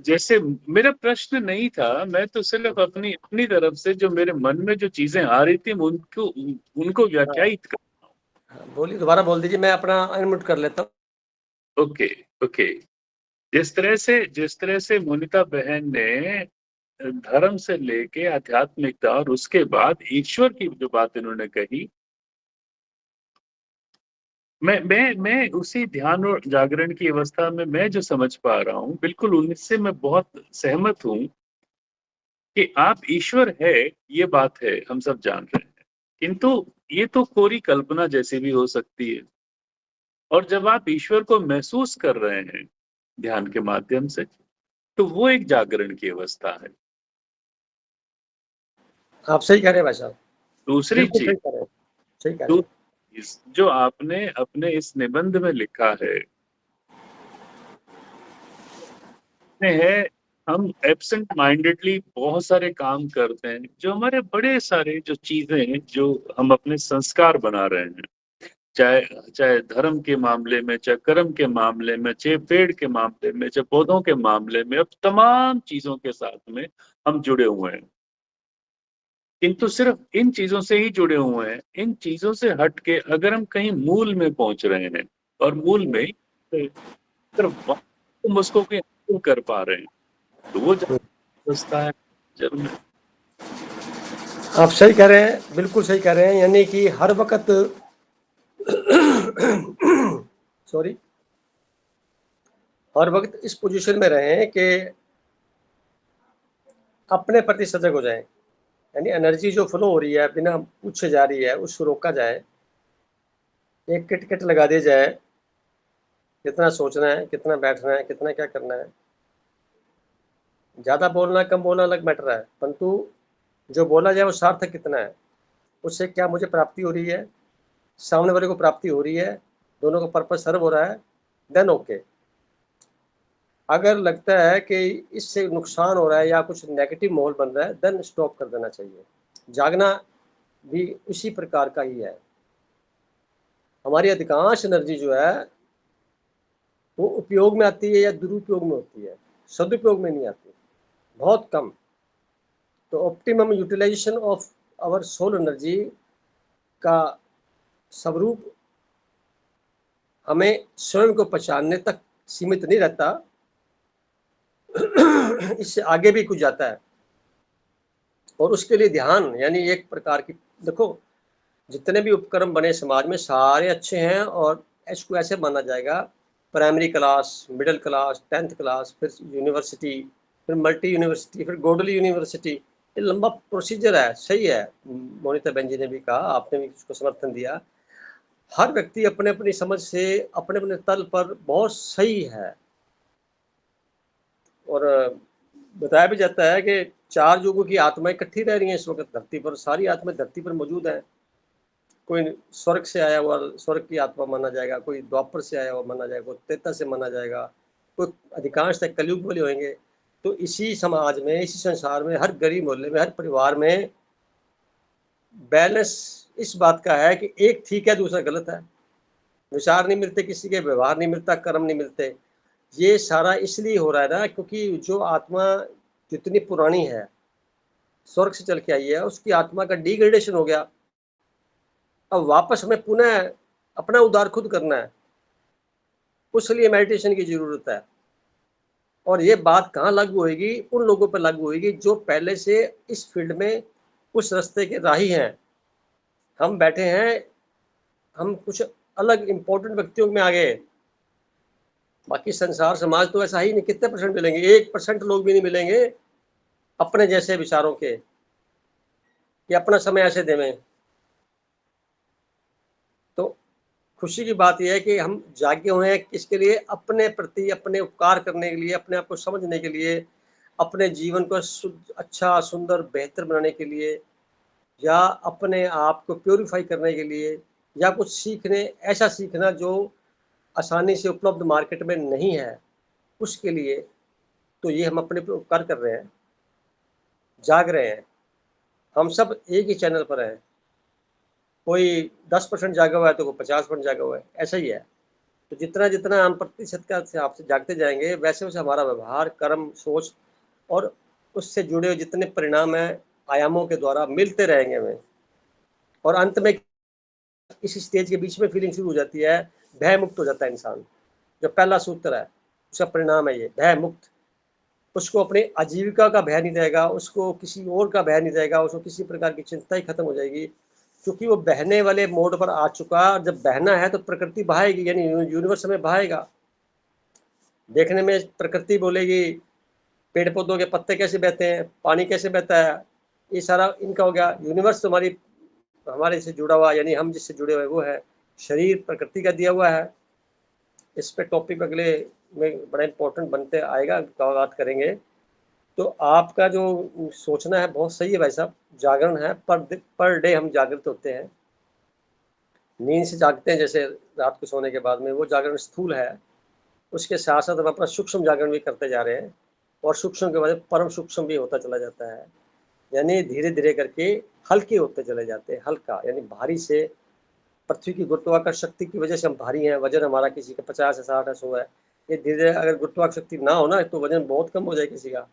जैसे मेरा प्रश्न नहीं था, मैं तो सिर्फ अपनी अपनी तरफ से जो मेरे मन में जो चीजें आ रही थी उनको उनको हाँ, व्याख्यायित कर। हाँ, बोलिए, दोबारा बोल दीजिए, मैं अपना अनम्यूट कर लेता हूँ। Okay, okay. जिस तरह से मोनिता बहन ने धर्म से लेके आध्यात्मिकता और उसके बाद ईश्वर की जो बात इन्होंने कही, मैं उसी ध्यान और जागरण की अवस्था में मैं जो समझ पा रहा हूँ, बिल्कुल उनसे मैं बहुत सहमत हूँ कि आप ईश्वर है, ये बात है, हम सब जान रहे हैं। किंतु ये तो कोरी कल्पना जैसी भी हो सकती है। और जब आप ईश्वर को महसूस कर रहे हैं ध्यान के माध्यम से, तो वो एक जागरण की अवस्था है। आप सही कह रहे हैं भाई साहब, दूसरी बिल्कुल चीज, सही कह रहे हैं, सही कह रहे हैं। दूसरी चीज जो आपने अपने इस निबंध में लिखा है हम एब्सेंट माइंडेडली बहुत सारे काम करते हैं, जो हमारे बड़े सारे जो चीजें हैं जो हम अपने संस्कार बना रहे हैं, चाहे चाहे धर्म के मामले में, चाहे कर्म के मामले में, चाहे पेड़ के मामले में, चाहे पौधों के मामले में, अब तमाम चीजों के साथ में हम जुड़े हुए हैं। किंतु सिर्फ इन चीजों से ही जुड़े हुए हैं। इन चीजों से हट के अगर हम कहीं मूल में पहुंच रहे हैं और मूल में ही सिर्फ हम उसको कहीं हासिल कर पा रहे हैं, तो वो अवस्था है जब में। आप सही कह रहे हैं, बिल्कुल सही कह रहे हैं, यानी कि हर वक्त सॉरी, हर वक्त इस पोजीशन में रहें कि अपने प्रति सजग हो जाएं, यानी एनर्जी जो फ्लो हो रही है बिना पूछे जा रही है उसको रोका जाए, एक किट किट लगा दी जाए, कितना सोचना है, कितना बैठना है, कितना क्या करना है। ज़्यादा बोलना कम बोलना अलग मैटर है, परंतु जो बोला जाए वो सार्थक कितना है, उससे क्या मुझे प्राप्ति हो रही है, सामने वाले को प्राप्ति हो रही है, दोनों का पर्पस सर्व हो रहा है, देन ओके। अगर लगता है कि इससे नुकसान हो रहा है या कुछ नेगेटिव माहौल बन रहा है, देन स्टॉप कर देना चाहिए। जागना भी उसी प्रकार का ही है। हमारी अधिकांश एनर्जी जो है वो उपयोग में आती है या दुरुपयोग में होती है, सदुपयोग में नहीं आती, बहुत कम। तो optimum utilisation of our soul energy का स्वरूप हमें स्वयं को पहचानने तक सीमित नहीं रहता, इससे आगे भी कुछ जाता है। और उसके लिए ध्यान यानी एक प्रकार की, देखो जितने भी उपक्रम बने समाज में सारे अच्छे हैं, और इसको ऐसे माना जाएगा primary class, middle class, 10th class, फिर यूनिवर्सिटी, फिर मल्टी यूनिवर्सिटी, फिर गोल्डन यूनिवर्सिटी। ये लंबा प्रोसीजर है, सही है, मोनिता बहन जी ने भी कहा, आपने भी उसको समर्थन दिया। हर व्यक्ति अपने अपनी समझ से अपने अपने तल पर बहुत सही है। और बताया भी जाता है कि 4 युगों की आत्माएं इकट्ठी रह रही हैं इस वक्त धरती पर, सारी आत्माएं धरती पर मौजूद हैं। कोई स्वर्ग से आया हुआ स्वर्ग की आत्मा माना जाएगा, कोई द्वापर से आया हुआ माना जाएगा, कोई त्रेता से माना जाएगा, कोई अधिकांश तक कलयुग वाले होंगे। तो इसी समाज में, इसी संसार में, हर गरीब मोहल्ले में, हर परिवार में बैलेंस इस बात का है कि एक ठीक है, दूसरा गलत है। विचार नहीं मिलते किसी के, व्यवहार नहीं मिलता, कर्म नहीं मिलते। ये सारा इसलिए हो रहा है ना, क्योंकि जो आत्मा जितनी पुरानी है, स्वर्ग से चल के आई है, उसकी आत्मा का डिग्रेडेशन हो गया। अब वापस हमें पुनः अपना उद्धार खुद करना है, उस लिए मेडिटेशन की जरूरत है। और ये बात कहाँ लागू होएगी? उन लोगों पर लागू होएगी जो पहले से इस फील्ड में उस रास्ते के राही हैं। हम बैठे हैं, हम कुछ अलग इम्पोर्टेंट व्यक्तियों में आ गए, बाकी संसार समाज तो ऐसा ही नहीं। कितने परसेंट मिलेंगे? 1% लोग भी नहीं मिलेंगे अपने जैसे विचारों के, कि अपना समय ऐसे देवें। तो खुशी की बात यह है कि हम जागे हुए हैं किसके लिए? अपने प्रति, अपने उपकार करने के लिए, अपने आप को समझने के लिए, अपने जीवन को अच्छा, सुंदर, बेहतर बनाने के लिए, या अपने आप को प्योरीफाई करने के लिए, या कुछ सीखने, ऐसा सीखना जो आसानी से उपलब्ध मार्केट में नहीं है, उसके लिए। तो ये हम अपने पे उपकार कर रहे हैं, जाग रहे हैं। हम सब एक ही चैनल पर हैं। कोई 10% जागा हुआ है तो कोई 50% जागा हुआ है, ऐसा ही है। तो जितना जितना हम प्रतिशत का से आपसे जागते जाएंगे, वैसे वैसे हमारा व्यवहार, कर्म, सोच और उससे जुड़े हुए जितने परिणाम हैं आयामों के द्वारा मिलते रहेंगे हमें। और अंत में इस स्टेज के बीच में फीलिंग शुरू हो जाती है, भय मुक्त हो जाता है इंसान। जो पहला सूत्र है उसका परिणाम है ये, भय मुक्त। उसको अपनी आजीविका का भय नहीं रहेगा, उसको किसी और का भय नहीं रहेगा, उसको किसी प्रकार की चिंता ही खत्म हो जाएगी, क्योंकि वो बहने वाले मोड पर आ चुका। जब बहना है तो प्रकृति बहाएगी, यानी यूनिवर्स में बहाएगा। देखने में प्रकृति बोलेगी, पेड़ पौधों के पत्ते कैसे बहते हैं, पानी कैसे बहता है, ये सारा इनका हो गया। यूनिवर्स हमारी, हमारे से जुड़ा हुआ, यानी हम जिससे जुड़े हुए वो है। शरीर प्रकृति का दिया हुआ है। इस पे टॉपिक अगले में बड़ा इंपॉर्टेंट बनते आएगा, बात करेंगे। तो आपका जो सोचना है बहुत सही है भाई साहब। जागरण है, पर डे हम जागृत होते हैं। नींद से जागते हैं जैसे रात को सोने के बाद में, वो जागरण स्थूल है। उसके साथ साथ हम अपना सूक्ष्म जागरण भी करते जा रहे हैं, और सूक्ष्म के बाद परम सूक्ष्म भी होता चला जाता है। यानी धीरे धीरे करके हल्के होते चले जाते हैं। हल्का यानी भारी से, पृथ्वी की गुरुत्वाकर्षण शक्ति की वजह से हम भारी हैं। वजन हमारा किसी का 50 है, 60 है, 100 है। ये धीरे धीरे अगर गुरुत्वाकर्षण शक्ति ना हो ना, तो वजन बहुत कम हो जाए किसी का।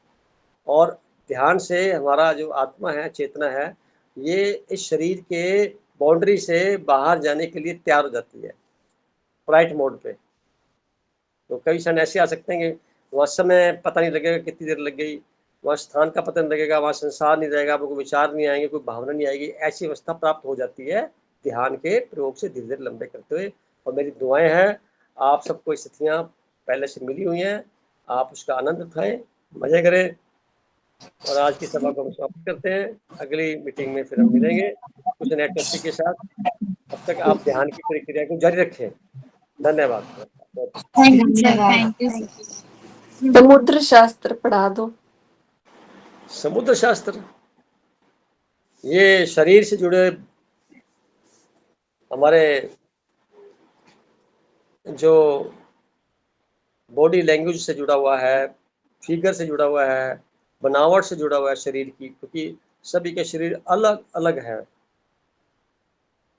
और ध्यान से हमारा जो आत्मा है, चेतना है, ये इस शरीर के बाउंड्री से बाहर जाने के लिए तैयार हो जाती है फ्लाइट मोड पे। तो कई क्षण ऐसे आ सकते हैं कि वहाँ समय पता नहीं लगेगा कितनी देर लग गई, वहाँ स्थान का पता नहीं लगेगा, वहाँ संसार नहीं रहेगा, कोई विचार नहीं आएंगे, कोई भावना नहीं आएगी। ऐसी अवस्था प्राप्त हो जाती है ध्यान के प्रयोग से धीरे धीरे लंबे करते हुए। और मेरी दुआएं हैं, आप सबको स्थितियाँ पहले से मिली हुई हैं, आप उसका आनंद उठाएं, मजे करें। और आज की सभा को हम समाप्त करते हैं। अगली मीटिंग में फिर हम मिलेंगे कुछ नए टॉपिक के साथ। तब तक आप ध्यान की प्रक्रिया को जारी रखें। धन्यवाद। Thank you sir. समुद्र शास्त्र पढ़ा दो। समुद्र शास्त्र ये शरीर से जुड़े हमारे जो बॉडी लैंग्वेज से जुड़ा हुआ है, फिगर से जुड़ा हुआ है, बनावट से जुड़ा हुआ है शरीर की, क्योंकि सभी के शरीर अलग अलग है।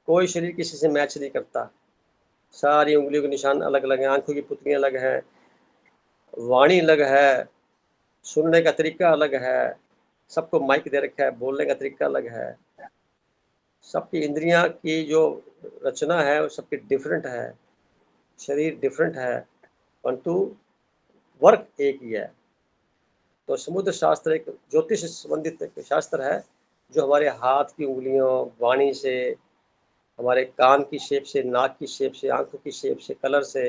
कोई शरीर किसी से मैच नहीं करता। सारी उंगलियों के निशान अलग अलग हैं, आंखों की पुतलियां अलग हैं, वाणी अलग है, सुनने का तरीका अलग है, सबको माइक दे रखा है, बोलने का तरीका अलग है। सबकी इंद्रियां की जो रचना है वो सबकी डिफरेंट है, शरीर डिफरेंट है, परंतु वर्क एक ही है। तो समुद्र शास्त्र एक ज्योतिष से संबंधित एक शास्त्र है, जो हमारे हाथ की उंगलियों, वाणी से, हमारे कान की शेप से, नाक की शेप से, आंखों की शेप से, कलर से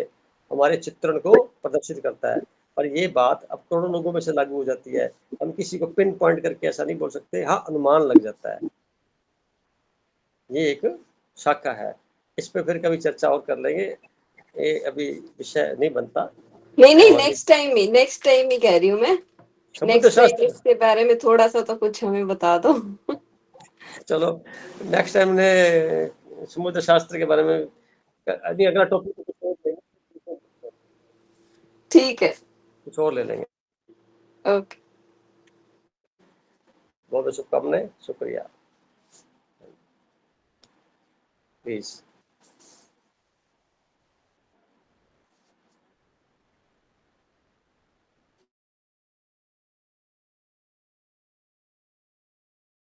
हमारे चित्रण को प्रदर्शित करता है। और ये बात अब करोड़ों लोगों में से लागू हो जाती है। हम किसी को पिन पॉइंट करके ऐसा नहीं बोल सकते, हाँ अनुमान लग जाता है। ये एक शाखा है। इस पे फिर कभी चर्चा और कर लेंगे, ये अभी विषय नहीं बनता। नहीं नहीं, और नेक्स्ट टाइम ही कह रही हूँ मैं। समुद्र नेक्स्ट टाइम शास्त्र, इसके बारे में थोड़ा सा तो कुछ हमें बता दो। चलो नेक्स्ट टाइम ने समुद्र शास्त्र के बारे में यदि अगला टॉपिक कुछ और लेंगे, ठीक है, कुछ और ले लेंगे। ओके। बहुत बहुत शुभकामनाएं, शुक्रिया, प्लीज।